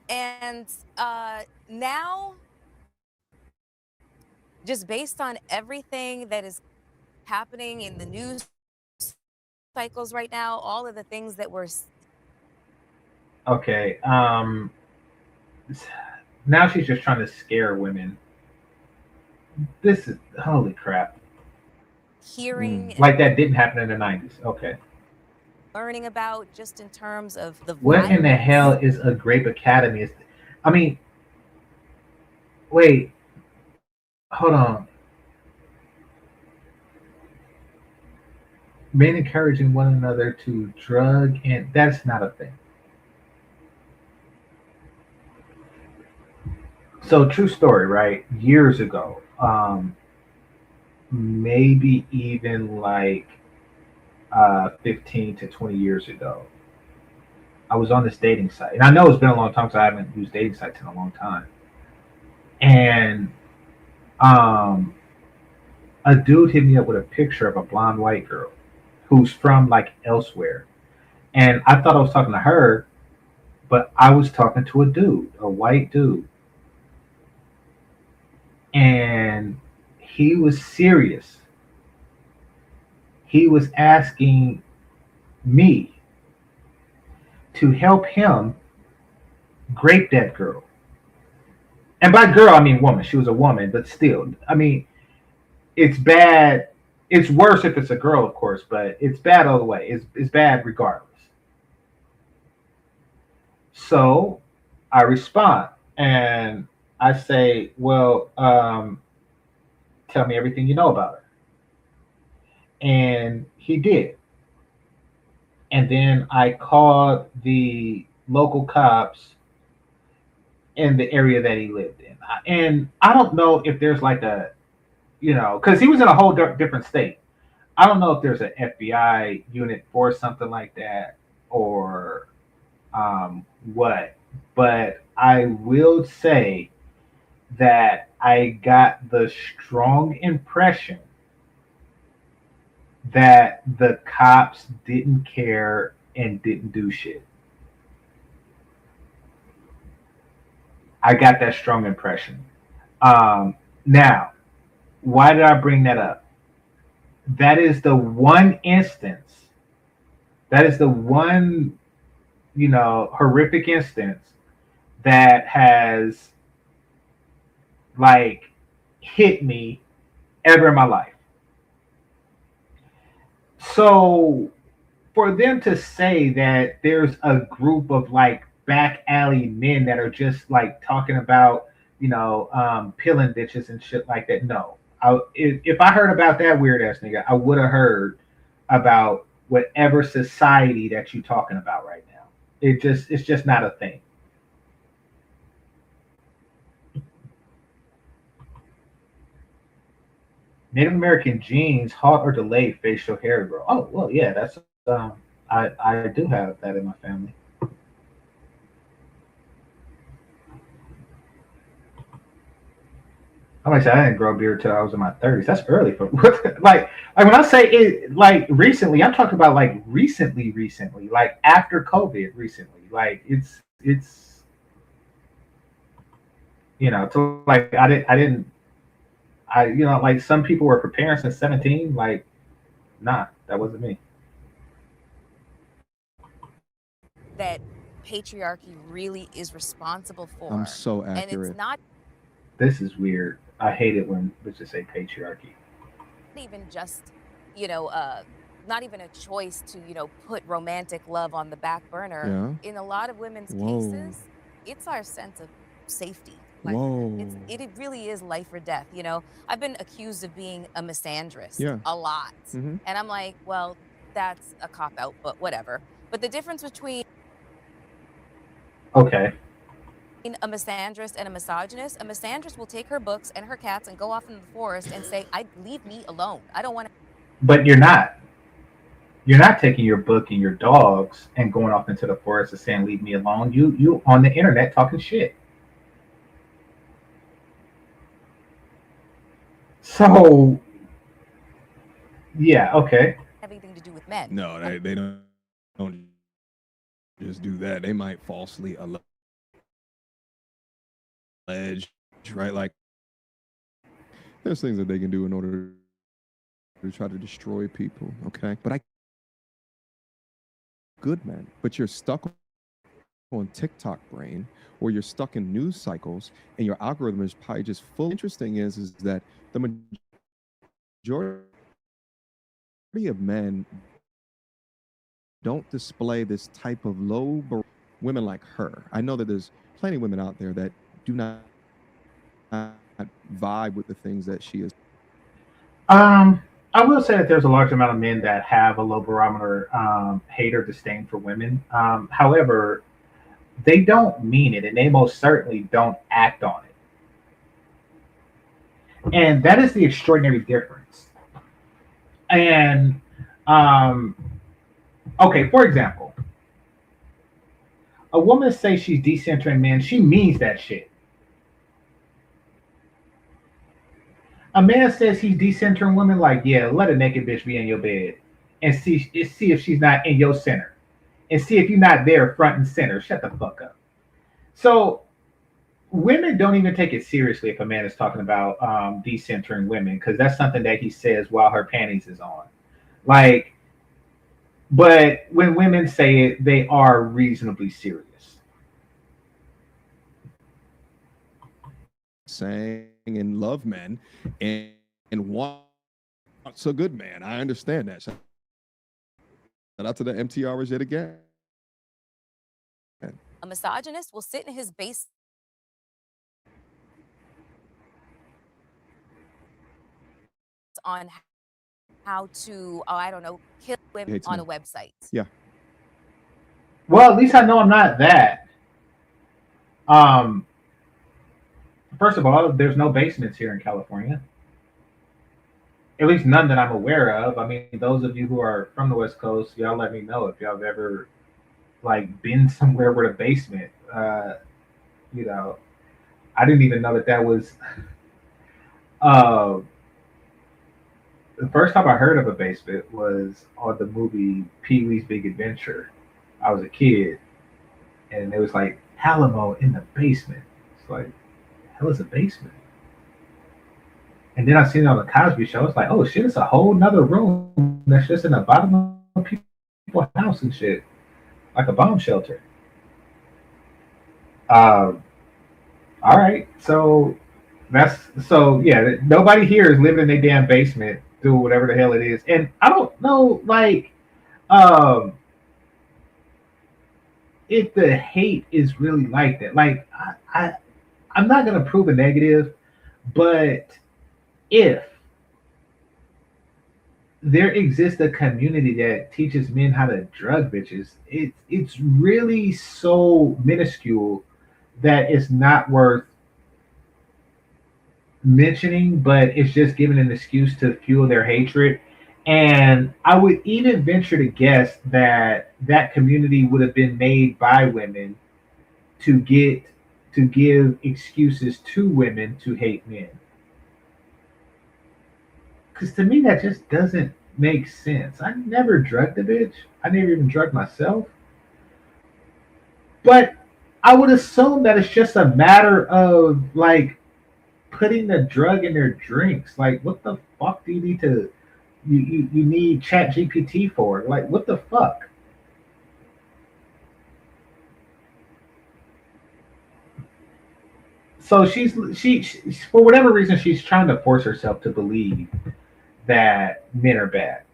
And now, just based on everything that is happening in the news cycles right now, all of the things that we're Okay. Now she's just trying to scare women. This is holy crap. hearing, Like that didn't happen in the 90s. Okay. learning about, just in terms of the What in the violence. hell is a grape academy? I mean, wait, hold on. Men encouraging one another to drug, and that's not a thing. So true story, right? Years ago, maybe even like 15 to 20 years ago, I was on this dating site, and I know it's been a long time because I haven't used dating sites in a long time. And a dude hit me up with a picture of a blonde white girl who's from like elsewhere, and I thought I was talking to her, but I was talking to a dude, a white dude, and he was serious. He was asking me to help him grape that girl. And by girl, I mean woman. She was a woman, but still, I mean, it's bad. It's worse if it's a girl, of course, but it's bad all the way. It's bad regardless. So I respond and I say, well, tell me everything you know about her. And he did. And then I called the local cops in the area that he lived in. And I don't know if there's like a, you know, because he was in a whole different state. I don't know if there's an FBI unit for something like that or what. But I will say that I got the strong impression that the cops didn't care and didn't do shit. I got that strong impression. Now, why did I bring that up? That is the one instance. That is the one, horrific instance that has like hit me ever in my life. So for them to say that there's a group of like back alley men that are just like talking about, pilling bitches and shit like that. No, if I heard about that weird ass nigga, I would have heard about whatever society that you're talking about right now. It's just not a thing. Native American genes, halt or delay facial hair growth. Oh well, yeah, that's I do have that in my family. I'm like I said, I didn't grow a beard till I was in my 30s. That's early for like when I say it like recently, I'm talking about like recently, like after COVID, recently. Like it's to like I didn't like some people were preparing since 17. Like, nah, that wasn't me. That patriarchy really is responsible for. I'm so accurate. And it's not. This is weird. I hate it when bitches say patriarchy. Even just, not even a choice to, put romantic love on the back burner. Yeah. In a lot of women's cases, it's our sense of safety. Like, it really is life or death. I've been accused of being a misandrist a lot. Mm-hmm. And I'm like, well, that's a cop out, but whatever. But the difference between a misandrist and a misogynist will take her books and her cats and go off in the forest and say, leave me alone. I don't want to. But you're not. You're not taking your book and your dogs and going off into the forest and saying, leave me alone. You on the internet talking shit. So, yeah, okay. Everything to do with men. No, they don't just do that. They might falsely allege, right? Like, there's things that they can do in order to try to destroy people, okay? But good men, but you're stuck on TikTok brain, or you're stuck in news cycles, and your algorithm is probably just full. Interesting is that the majority of men don't display this type of low women like her. I know that there's plenty of women out there that do not vibe with the things that she is. I will say that there's a large amount of men that have a low barometer hate or disdain for women. However, they don't mean it, and they most certainly don't act on it. And that is the extraordinary difference. And okay, for example, a woman says she's decentering men, she means that shit. A man says he's decentering women, like, yeah, let a naked bitch be in your bed and see if she's not in your center, and see if you're not there front and center. Shut the fuck up. So women don't even take it seriously if a man is talking about decentering women, because that's something that he says while her panties is on. Like, but when women say it, they are reasonably serious. Saying and love men and wants a good man. I understand that. Shout out to the MTRs yet again. A misogynist will sit in his base on how to, kill women on a website. Yeah. Well, at least I know I'm not that. First of all, there's no basements here in California. At least none that I'm aware of. I mean, those of you who are from the West Coast, y'all let me know if y'all have ever like been somewhere with a basement. I didn't even know that was the first time I heard of a basement was on the movie Pee Wee's Big Adventure. I was a kid, and it was like Alamo in the basement. It's like, the hell is a basement? And then I seen it on the Cosby Show. It's like, oh shit, it's a whole nother room that's just in the bottom of people's house and shit, like a bomb shelter. Um, all right, so yeah. Nobody here is living in their damn basement doing whatever the hell it is, and I don't know, like, um, if the hate is really like that. Like, I'm not gonna prove a negative, but if there exists a community that teaches men how to drug bitches, it's really so minuscule that it's not worth mentioning, but it's just giving an excuse to fuel their hatred. And I would even venture to guess that that community would have been made by women to give excuses to women to hate men. Because to me, that just doesn't make sense. I never drugged a bitch. I never even drugged myself. But I would assume that it's just a matter of like putting the drug in their drinks. Like, what the fuck do you need to? You need Chat GPT for? Like, what the fuck? So she for whatever reason she's trying to force herself to believe that men are bad.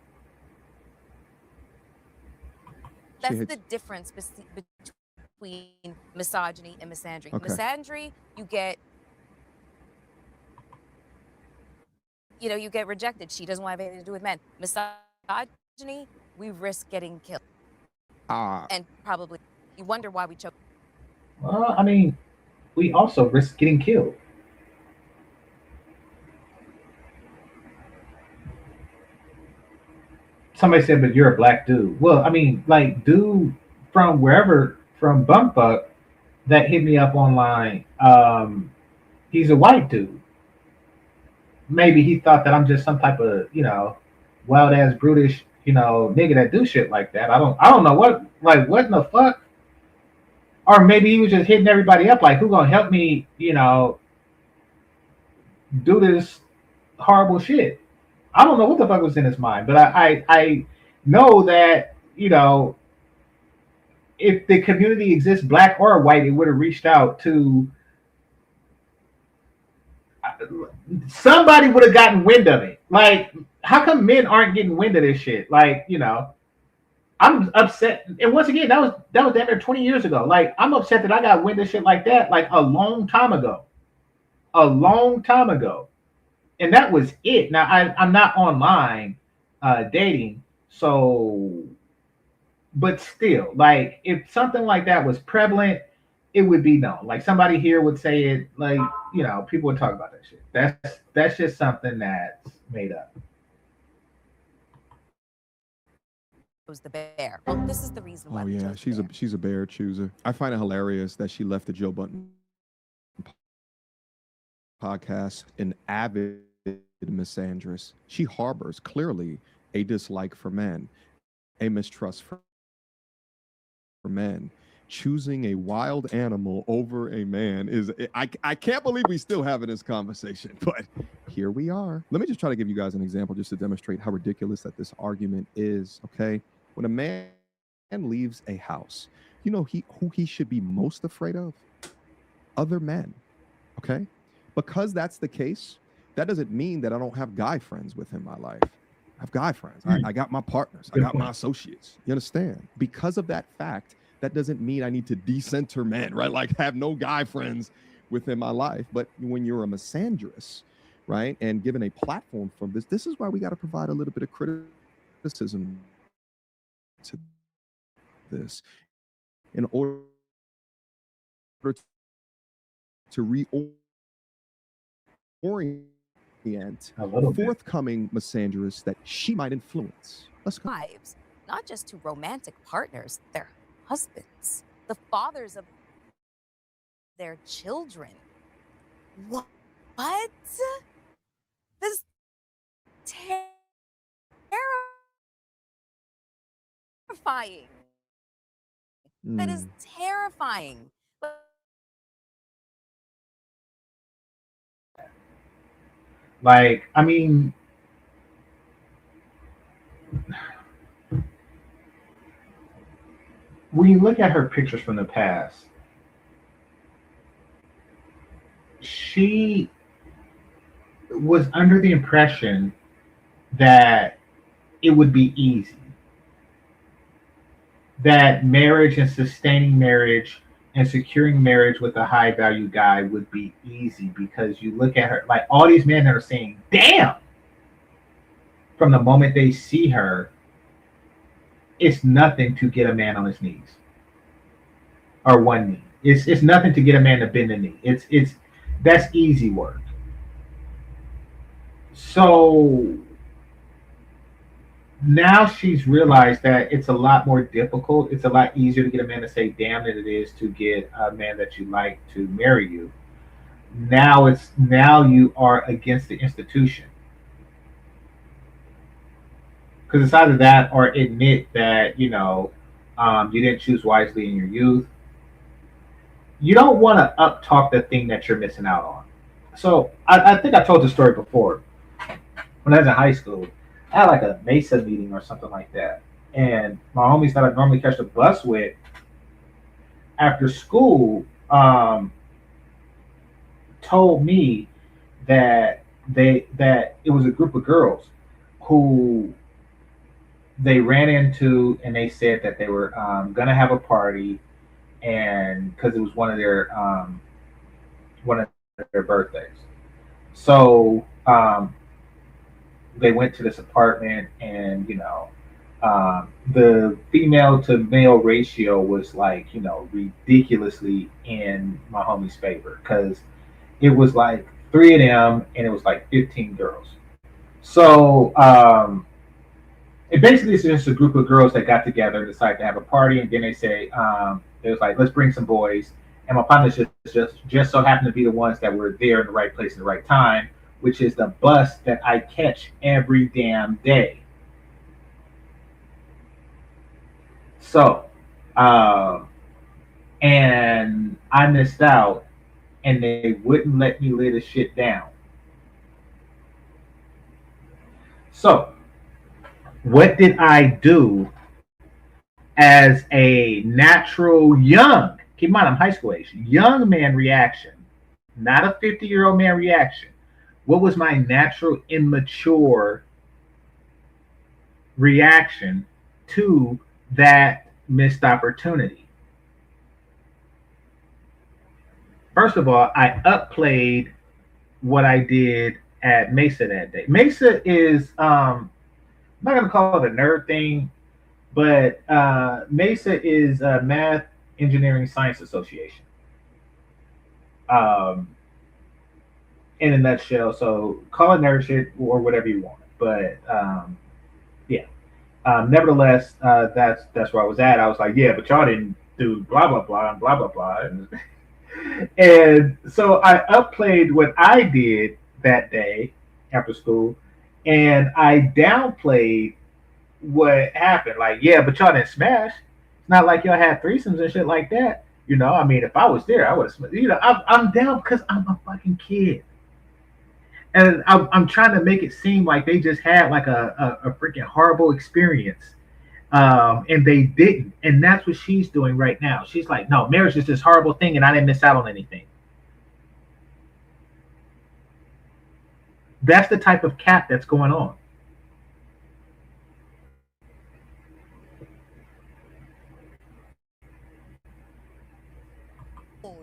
That's the difference between misogyny and misandry. Okay. Misandry, you get rejected. She doesn't want to have anything to do with men. Misogyny, we risk getting killed. And probably you wonder why we choke. Well, I mean, we also risk getting killed. Somebody said, but you're a black dude. Well, I mean, like, dude from wherever, from Bumfuck, that hit me up online, he's a white dude. Maybe he thought that I'm just some type of, wild ass brutish, nigga that do shit like that. I don't know what in the fuck? Or maybe he was just hitting everybody up like, who gonna help me, do this horrible shit? I don't know what the fuck was in his mind, but I know that, if the community exists, black or white, it would have reached out to somebody, would have gotten wind of it. Like, how come men aren't getting wind of this shit? Like, I'm upset. And once again, that was damn near 20 years ago. Like, I'm upset that I got wind of shit like that like a long time ago. And that was it. Now, I'm not online dating, so, but still, like, if something like that was prevalent, it would be known. Like, somebody here would say it, like, people would talk about that shit. That's just something that's made up. Was the bear. Well, this is the reason why. Oh yeah, she's a bear chooser. I find it hilarious that she left the Joe Budden podcast an avid misandrist. She harbors clearly a dislike for men, a mistrust for men. Choosing a wild animal over a man is, I can't believe we still having this conversation, but here we are. Let me just try to give you guys an example just to demonstrate how ridiculous that this argument is, okay? When a man leaves a house, who he should be most afraid of? Other men, okay? Because that's the case, that doesn't mean that I don't have guy friends within my life. I have guy friends. I got my partners. I got my associates. You understand? Because of that fact, that doesn't mean I need to decenter men, right? Like, have no guy friends within my life. But when you're a misandrist, right, and given a platform from this is why we got to provide a little bit of criticism to this in order to reorient forthcoming misandrists that she might influence. Let's go. Wives, not just to romantic partners, their husbands, the fathers of their children. What? This terrifying. That is terrifying. Like, I mean, when you look at her pictures from the past, she was under the impression that it would be easy. That marriage and sustaining marriage and securing marriage with a high value guy would be easy, because you look at her, like all these men that are saying, damn, from the moment they see her, it's nothing to get a man on his knees or one knee. It's nothing to get a man to bend the knee. It's that's easy work. So now she's realized that it's a lot more difficult. It's a lot easier to get a man to say damn than it is to get a man that you like to marry you. Now you are against the institution. Because it's either that or admit that, you didn't choose wisely in your youth. You don't want to up-talk the thing that you're missing out on. So I think I told the story before. When I was in high school, I had like a Melyssa meeting or something like that. And my homies that I normally catch the bus with after school told me that it was a group of girls who they ran into, and they said that they were gonna have a party, and because it was one of their birthdays. So they went to this apartment, and the female to male ratio was like ridiculously in my homie's favor, because it was like 3 of them and it was like 15 girls. So it basically is just a group of girls that got together and decided to have a party, and then they say it was like, let's bring some boys, and my partners just so happened to be the ones that were there in the right place at the right time, which is the bus that I catch every damn day. So, and I missed out, and they wouldn't let me lay the shit down. So, what did I do as a natural young, keep in mind I'm high school age, young man reaction, not a 50-year-old man reaction? What was my natural immature reaction to that missed opportunity? First of all, I upplayed what I did at Melyssa that day. Melyssa is, I'm not going to call it a nerd thing, but Melyssa is a Math, Engineering, Science Association. In a nutshell, so call it nerd shit or whatever you want. But nevertheless, that's where I was at. I was like, yeah, but y'all didn't do blah blah blah and blah blah blah. And so I upplayed what I did that day after school, and I downplayed what happened. Like, yeah, but y'all didn't smash. It's not like y'all had threesomes and shit like that. I mean, if I was there, I would have. I'm down because I'm a fucking kid. And I'm trying to make it seem like they just had like a freaking horrible experience. And they didn't. And that's what she's doing right now. She's like, no, marriage is this horrible thing and I didn't miss out on anything. That's the type of cap that's going on.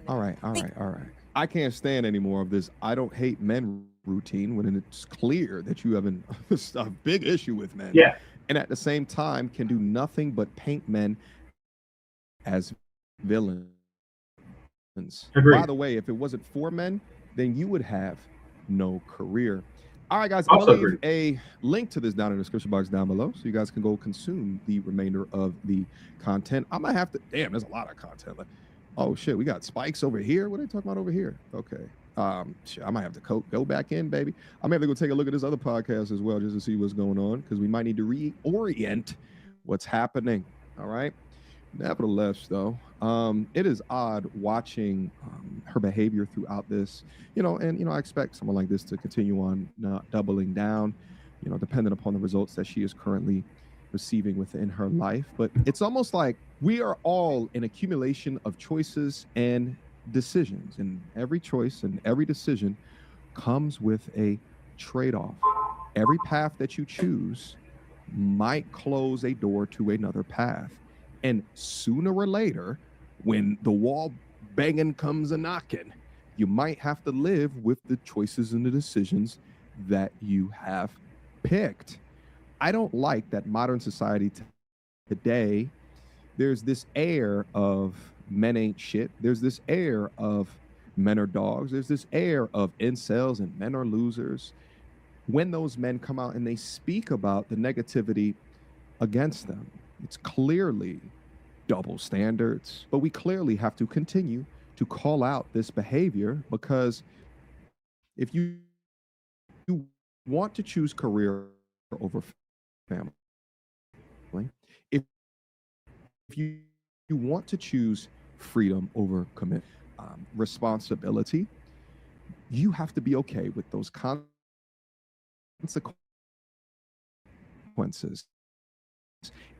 All right. I can't stand any more of this I don't hate men routine when it's clear that you have a big issue with men. Yeah. And at the same time can do nothing but paint men as villains. Agreed. By the way, if it wasn't for men, then you would have no career. All right, guys, Also I'll leave a link to this down in the description box down below so you guys can go consume the remainder of the content. I might have to, damn, there's a lot of content. Oh shit, we got spikes over here. What are they talking about over here? Okay. Shit, I might have to go back in, baby. I may have to go take a look at this other podcast as well just to see what's going on, because we might need to reorient what's happening. All right. Nevertheless, though, it is odd watching her behavior throughout this, and, I expect someone like this to continue on not doubling down, depending upon the results that she is currently receiving within her life. But it's almost like we are all an accumulation of choices and decisions, and every choice and every decision comes with a trade-off. Every path that you choose might close a door to another path. And sooner or later, when the wall banging comes a knocking, you might have to live with the choices and the decisions that you have picked. I don't like that modern society today, there's this air of men ain't shit. There's this air of men are dogs. There's this air of incels and men are losers. When those men come out and they speak about the negativity against them, it's clearly double standards, but we clearly have to continue to call out this behavior, because if you want to choose career over family, if you want to choose freedom over commitment, responsibility, you have to be okay with those consequences.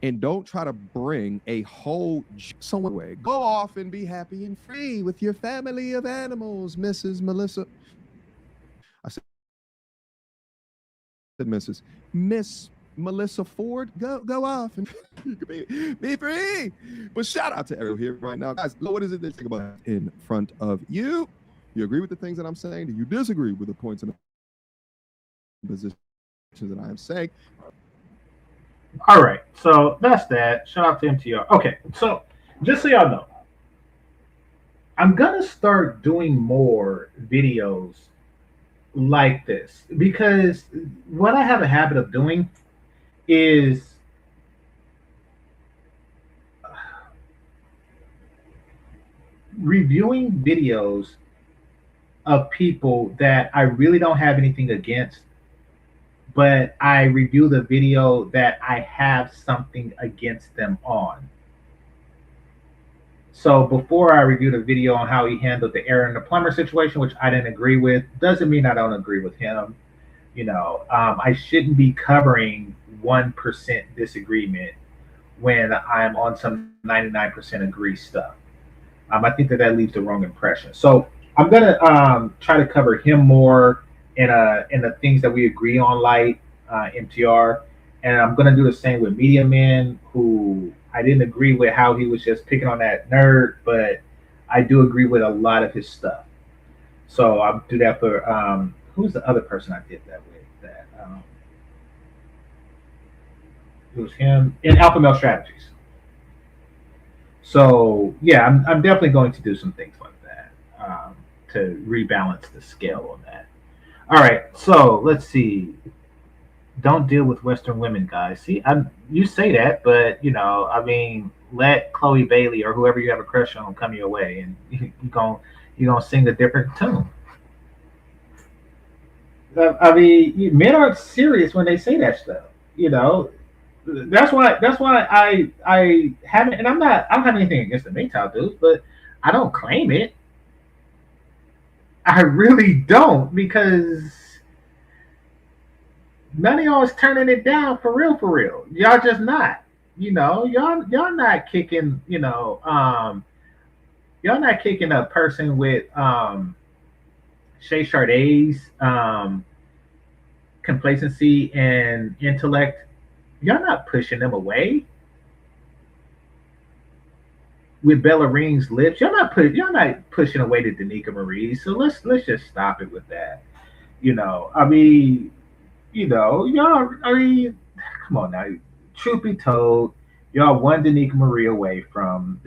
And don't try to bring a whole someone way. Go off and be happy and free with your family of animals, Mrs. Melyssa. I said, Miss Melyssa Forde, go off and be free. But shout out to everyone here right now, guys. What is it that you think about in front of you? You agree with the things that I'm saying? Do you disagree with the points and the positions that I am saying? All right, so that's that. Shout out to MTR. Okay, so just so y'all know, I'm gonna start doing more videos like this, because what I have a habit of doing is reviewing videos of people that I really don't have anything against, but I review the video that I have something against them on. So before I reviewed a video on how he handled the Aaron the plumber situation, which I didn't agree with, doesn't mean I don't agree with him. I shouldn't be covering 1% disagreement when I'm on some 99% agree stuff. I think that leaves the wrong impression. So I'm gonna try to cover him more in the things that we agree on, like MTR, and I'm gonna do the same with Media Man, who I didn't agree with how he was just picking on that nerd, but I do agree with a lot of his stuff. So I'll do that for who's the other person I did that with? That it was him in Alpha Male Strategies. So yeah, I'm definitely going to do some things like that to rebalance the scale on that. All right, so let's see. Don't deal with Western women, guys. See, you say that, but let Chloe Bailey or whoever you have a crush on come your way, and you're gonna sing a different tune. Men aren't serious when they say that stuff. That's why I haven't, and I don't have anything against the MGTOW dudes, but I don't claim it. I really don't, because none of y'all is turning it down for real, for real. Y'all just not. Y'all not kicking. Y'all not kicking a person with Shay Shardae's complacency and intellect. Y'all not pushing them away. With Bella Ring's lips, y'all not pushing away the Danica Marie. So let's just stop it with that. Y'all. Come on now. Truth be told, y'all one Danica Marie away from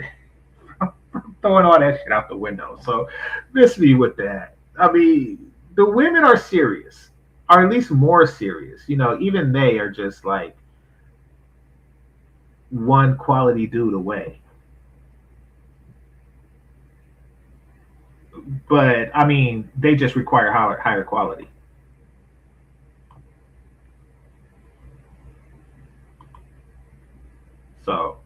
throwing all that shit out the window. So let's be with that. The women are serious, or at least more serious. Even they are just like one quality dude away. But they just require higher quality. So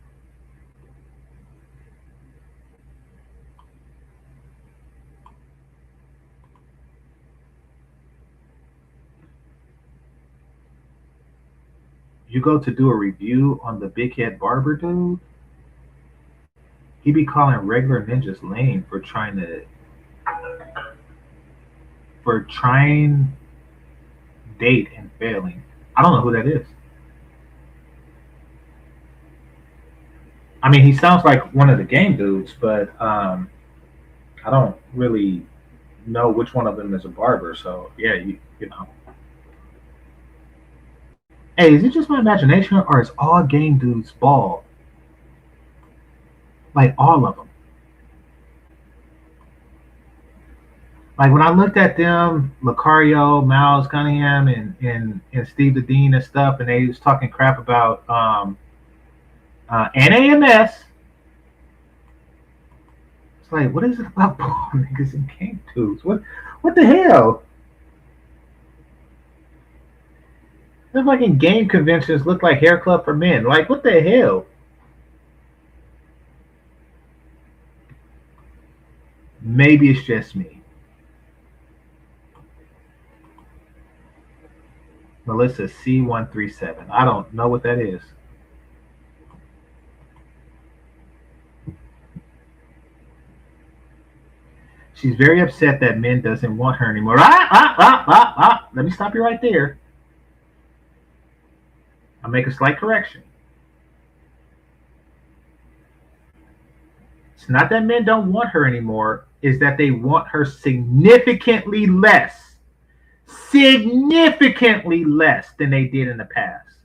You go to do a review on the big head barber dude. He be calling regular ninjas lame for trying date and failing. I don't know who that is. I mean, he sounds like one of the game dudes, but I don't really know which one of them is a barber. So yeah, you know. Hey, is it just my imagination, or is all game dudes bald? Like all of them. Like when I looked at them, Lucario, Miles Cunningham, and Steve the Dean and stuff, and they was talking crap about NAMS. It's like, what is it about bald niggas and game dudes? What the hell? The fucking game conventions look like hair club for men. Like, what the hell? Maybe it's just me. Melyssa C137. I don't know what that is. She's very upset that men doesn't want her anymore. Let me stop you right there. I'll make a slight correction. It's not that men don't want her anymore. It's that they want her significantly less than they did in the past.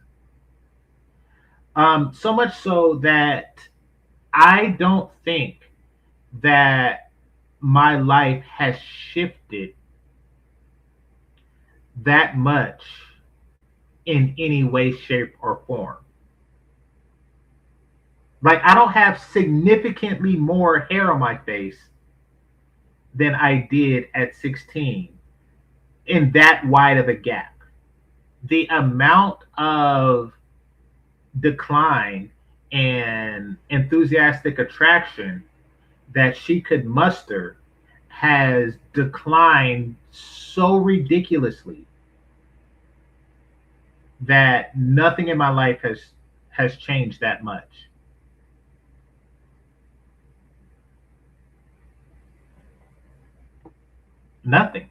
So much so that I don't think that my life has shifted that much in any way, shape, or form. Like, I don't have significantly more hair on my face than I did at 16 in that wide of a gap. The amount of decline and enthusiastic attraction that she could muster has declined so ridiculously that nothing in my life has changed that much. Nothing.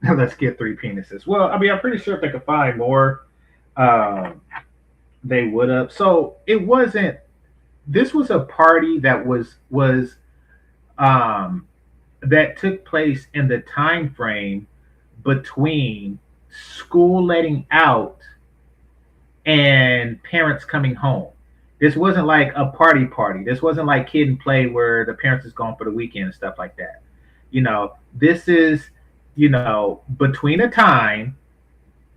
Let's get 3 penises. Well, I mean, I'm pretty sure if they could find more, they would have. So it wasn't. This was a party that was that took place in the time frame between school letting out and parents coming home. This wasn't like a party. This wasn't like Kid and Play where the parents is gone for the weekend and stuff like that. You know, this is, you know, between a time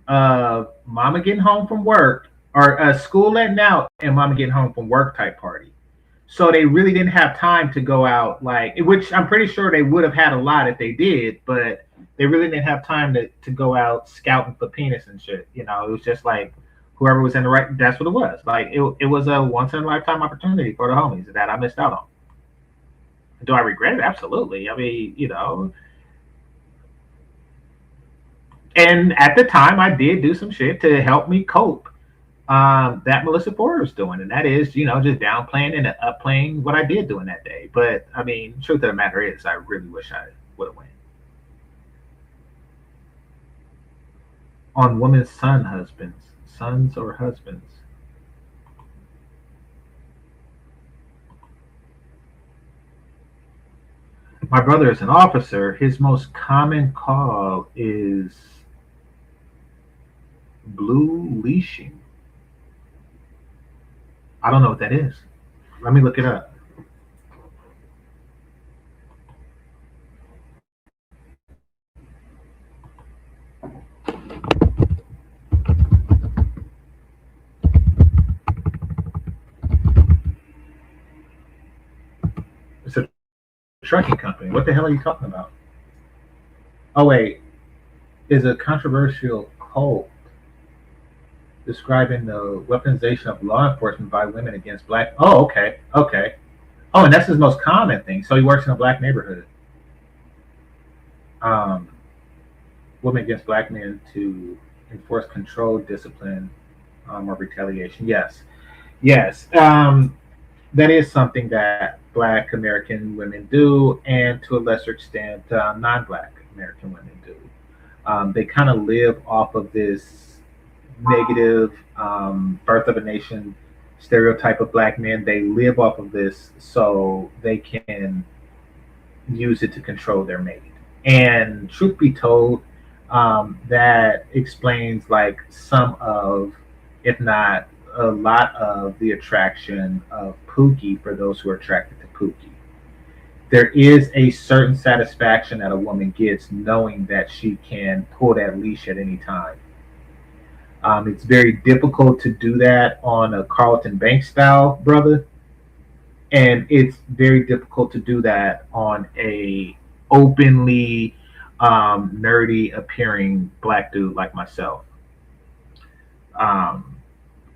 of mama getting home from work or school letting out and mama getting home from work type party. So they really didn't have time to go out, like, which I'm pretty sure they would have had a lot if they did, but they really didn't have time to go out scouting for penis and shit. You know, it was just like whoever was in the right, that's what it was. Like, it was a once in a lifetime opportunity for the homies that I missed out on. Do I regret it? Absolutely. I mean, you know, and at the time I did do some shit to help me cope that Melyssa Forde was doing, and that is, you know, just downplaying and upplaying what I did during that day. But I mean, truth of the matter is, I really wish I would have went on women's sons or husbands. My brother is an officer. His most common call is blue leashing. I don't know what that is. Let me look it up. It's a trucking company. What the hell are you talking about? Oh wait, is a controversial cult. describing the weaponization of law enforcement by women against black. Oh, okay, okay. Oh, and that's his most common thing. So he works in a black neighborhood. Women against black men to enforce control, discipline, or retaliation. Yes, yes. That is something that Black American women do, and to a lesser extent, non-Black American women do. They kind of live off of this negative birth of a nation stereotype of black men. They live off of this so they can use it to control their mate. And truth be told, that explains like some of, if not a lot of, the attraction of Pookie for those who are attracted to Pookie. There is a certain satisfaction that a woman gets knowing that she can pull that leash at any time. It's very difficult to do that on a Carlton Banks style brother, and it's very difficult to do that on a openly nerdy appearing black dude like myself.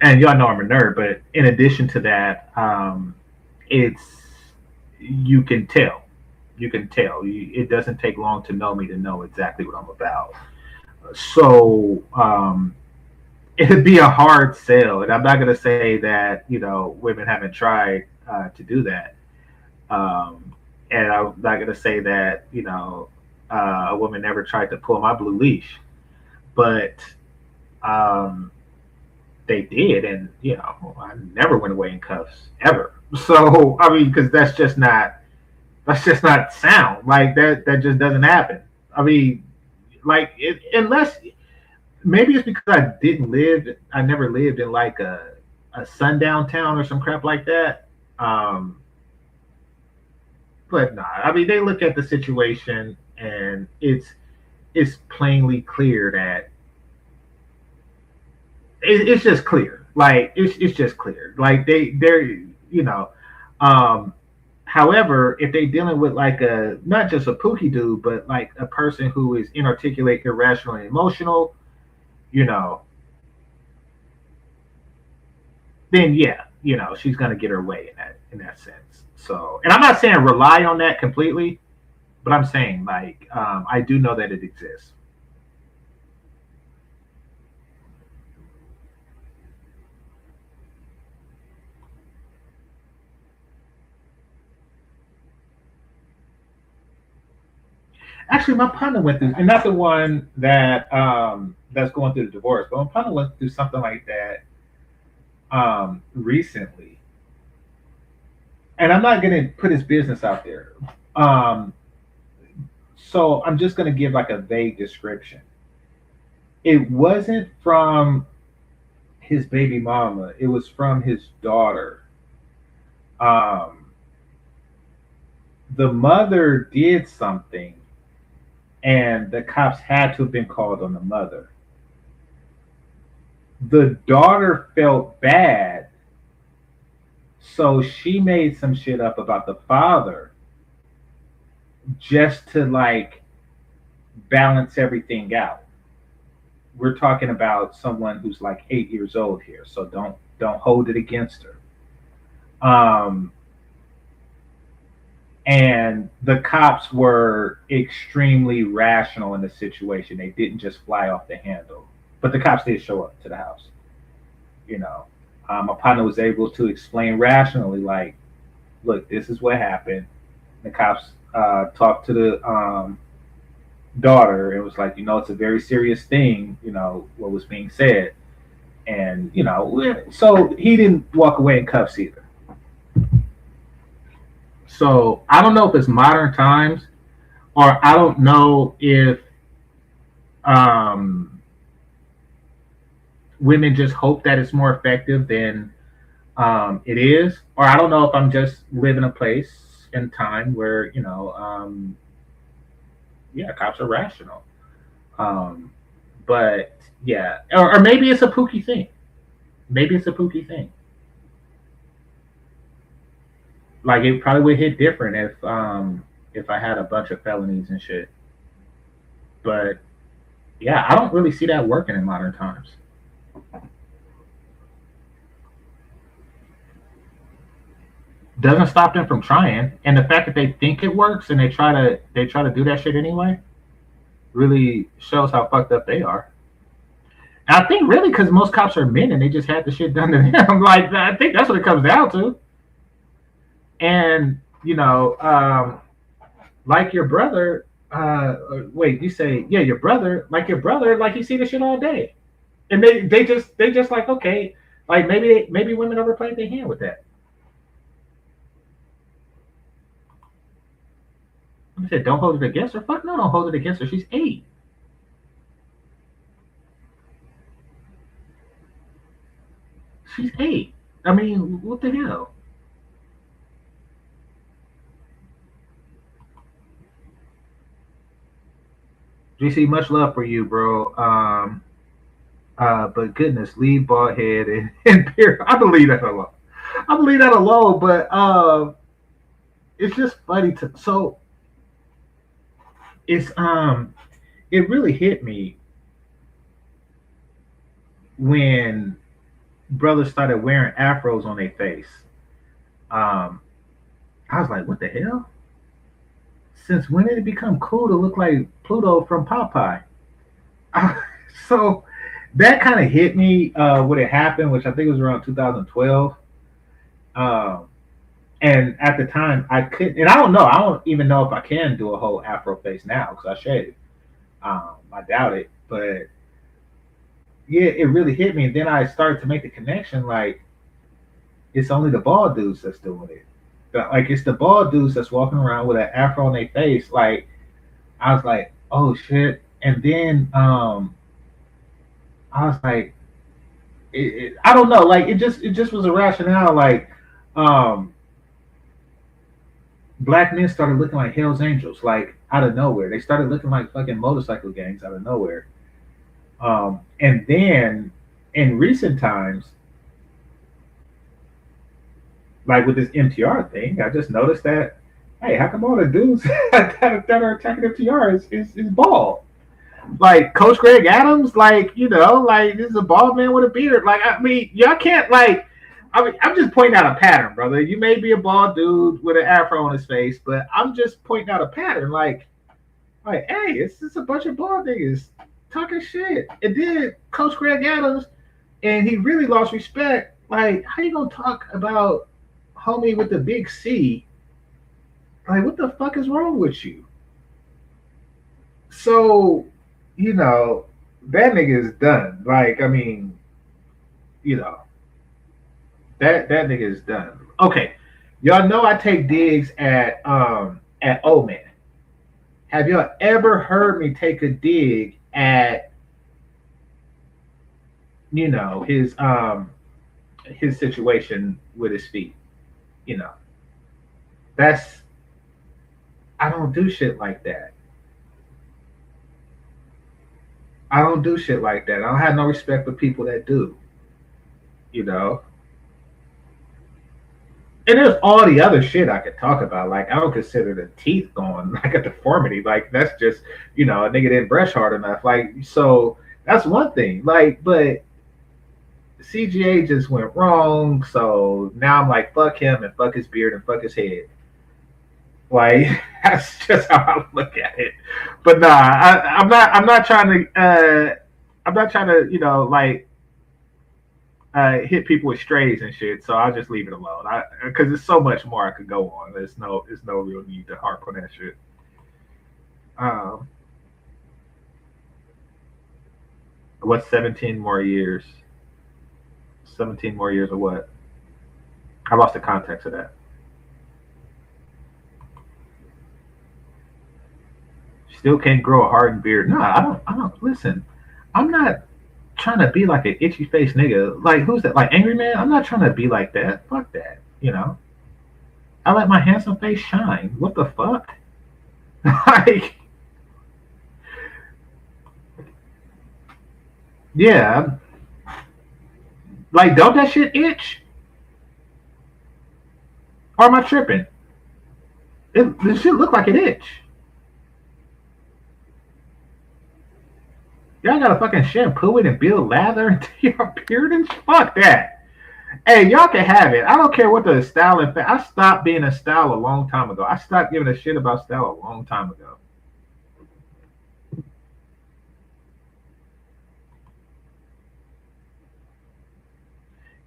And y'all know I'm a nerd, but in addition to that, it's, you can tell. You can tell. It doesn't take long to know me to know exactly what I'm about. So it'd be a hard sell, and I'm not going to say that women haven't tried to do that, and I'm not going to say that a woman never tried to pull my blue leash, but they did, and I never went away in cuffs ever. So I mean, because that's just not sound. Like that just doesn't happen. I mean, like unless maybe it's because I never lived in like a sundown town or some crap like that. But nah, I mean, they look at the situation and it's plainly clear that it's just clear. Like it's just clear. Like they're however, if they're dealing with like not just a Pookie dude, but like a person who is inarticulate, irrational, and emotional, then yeah, she's gonna get her way in that sense. So, and I'm not saying rely on that completely, but I'm saying like I do know that it exists. Actually, my partner went through, and not the one that that's going through the divorce, but my partner went through something like that recently. And I'm not going to put his business out there. So I'm just going to give like a vague description. It wasn't from his baby mama. It was from his daughter. The mother did something, and the cops had to have been called on the mother. The daughter felt bad, so she made some shit up about the father just to like balance everything out. We're talking about someone who's like 8 years old here, so don't hold it against her. And the cops were extremely rational in the situation. They didn't just fly off the handle, but the cops did show up to the house. My partner was able to explain rationally, like, look, this is what happened. The cops talked to the daughter. It was like, it's a very serious thing, what was being said. And, so he didn't walk away in cuffs either. So I don't know if it's modern times, or I don't know if women just hope that it's more effective than it is, or I don't know if I'm just living a place and time where cops are rational. But yeah, or maybe it's a Pookie thing. Maybe it's a Pookie thing. Like it probably would hit different if I had a bunch of felonies and shit. But yeah, I don't really see that working in modern times. doesn't stop them from trying. And the fact that they think it works and they try to do that shit anyway really shows how fucked up they are. And I think really because most cops are men and they just had the shit done to them. Like, I think that's what it comes down to. And like your brother. Wait, you say your brother, like he see the shit all day, and they just like, okay, like maybe women overplayed their hand with that. I said, don't hold it against her. Fuck no, don't hold it against her. She's 8. She's 8. I mean, what the hell? GC, much love for you, bro. But goodness, leave bald head and beard. I believe that alone. But it's just funny to so. It's it really hit me when brothers started wearing afros on their face. I was like, what the hell? Since when did it become cool to look like Pluto from Popeye? So that kind of hit me when it happened, which I think was around 2012. And at the time, I couldn't, and I don't even know if I can do a whole Afro face now because I shaved. I doubt it, but yeah, it really hit me. And then I started to make the connection, like, it's only the bald dudes that's doing it. Like, it's the bald dudes that's walking around with an afro on their face. Like, I was like, oh shit. And then I was like, I don't know, like it just was a rationale. Like, black men started looking like Hell's Angels, like out of nowhere. They started looking like fucking motorcycle gangs out of nowhere. And then in recent times, like with this MTR thing, I just noticed that, hey, how come all the dudes that are attacking MTR is bald? Like Coach Greg Adams, like, like this is a bald man with a beard. Like, I mean, y'all can't I'm just pointing out a pattern, brother. You may be a bald dude with an afro on his face, but I'm just pointing out a pattern. Like, hey, it's just a bunch of bald niggas talking shit. And then Coach Greg Adams, and he really lost respect. Like, how you gonna talk about homie with the big C? Like, what the fuck is wrong with you? So, that nigga is done. Like, I mean, that nigga is done. Okay, y'all know I take digs at O-Man. Have y'all ever heard me take a dig at his situation with his feet? I don't do shit like that. I don't do shit like that. I don't have no respect for people that do. And there's all the other shit I could talk about. Like, I don't consider the teeth going like a deformity. Like, that's just, a nigga didn't brush hard enough. Like, so that's one thing. Like, but CGA just went wrong. So now I'm like, fuck him and fuck his beard and fuck his head. Like, that's just how I look at it. But nah, I'm not trying to hit people with strays and shit. So I'll just leave it alone. Because there's so much more I could go on. There's no real need to harp on that shit. What's 17 more years? 17 more years of what? I lost the context of that. Still can't grow a hardened beard. Nah, I don't listen. I'm not trying to be like an itchy face nigga. Like, who's that? Like Angry Man? I'm not trying to be like that. Fuck that. I let my handsome face shine. What the fuck? Like, yeah. Like, don't that shit itch? Or am I tripping? This shit look like it itch. Y'all gotta fucking shampoo it and build lather into your beard and fuck that. Hey, y'all can have it. I don't care what the style is. I stopped being a style a long time ago. I stopped giving a shit about style a long time ago.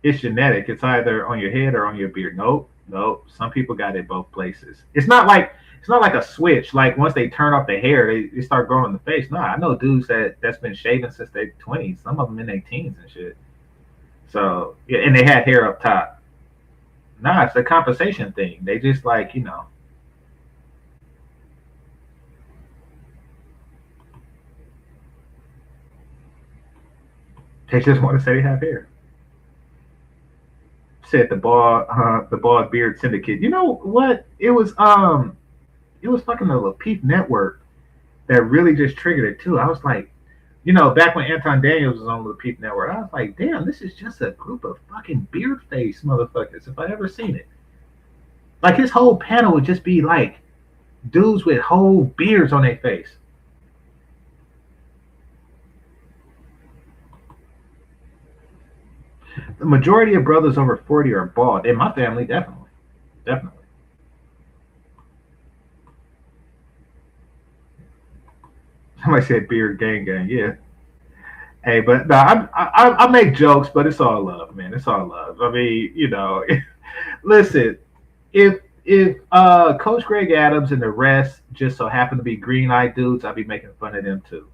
It's genetic. It's either on your head or on your beard. Nope, nope. Some people got it both places. It's not like a switch. Like once they turn off the hair, they start growing in the face. No, I know dudes that's been shaving since their 20s. Some of them in their teens and shit. So yeah, and they had hair up top. Nah, it's a compensation thing. They just like they just want to say they have hair. Said the bald beard syndicate. You know what? It was fucking the Lapeef network that really just triggered it too. I was like, back when Anton Daniels was on the Lapeef network, I was like, damn, this is just a group of fucking beard face motherfuckers. If I ever seen it, like his whole panel would just be like dudes with whole beards on their face. The majority of brothers over 40 are bald. In my family, definitely, definitely. Somebody said beard gang gang. Yeah. Hey, but no, I make jokes, but it's all love, man. It's all love. I mean, listen, if Coach Greg Adams and the rest just so happen to be green-eyed dudes, I'll be making fun of them too.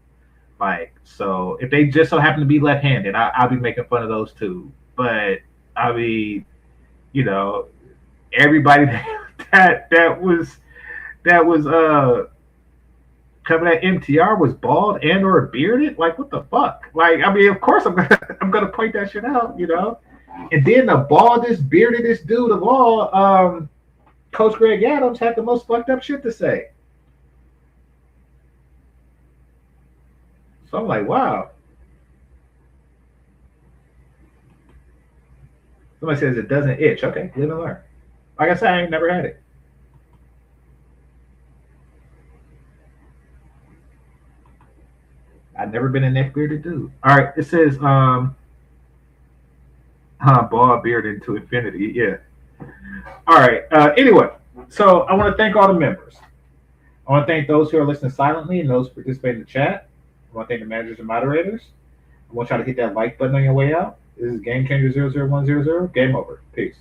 Like, so if they just so happen to be left-handed, I'll be making fun of those too. But I mean, you know, everybody that was coming at MTR was bald and or bearded. Like, what the fuck? Like, I mean, of course I'm gonna point that shit out. And then the baldest, beardedest dude of all, Coach Greg Adams, had the most fucked up shit to say. So I'm like, wow. Somebody says it doesn't itch. Okay, live and learn. Like I said, I ain't never had it. I've never been a neck bearded dude. All right, it says bald bearded to infinity. Yeah. All right. Anyway, so I want to thank all the members. I want to thank those who are listening silently and those participating in the chat. I want to thank the managers and moderators. I want y'all to hit that like button on your way out. This is GameChanger 00100. Game over. Peace.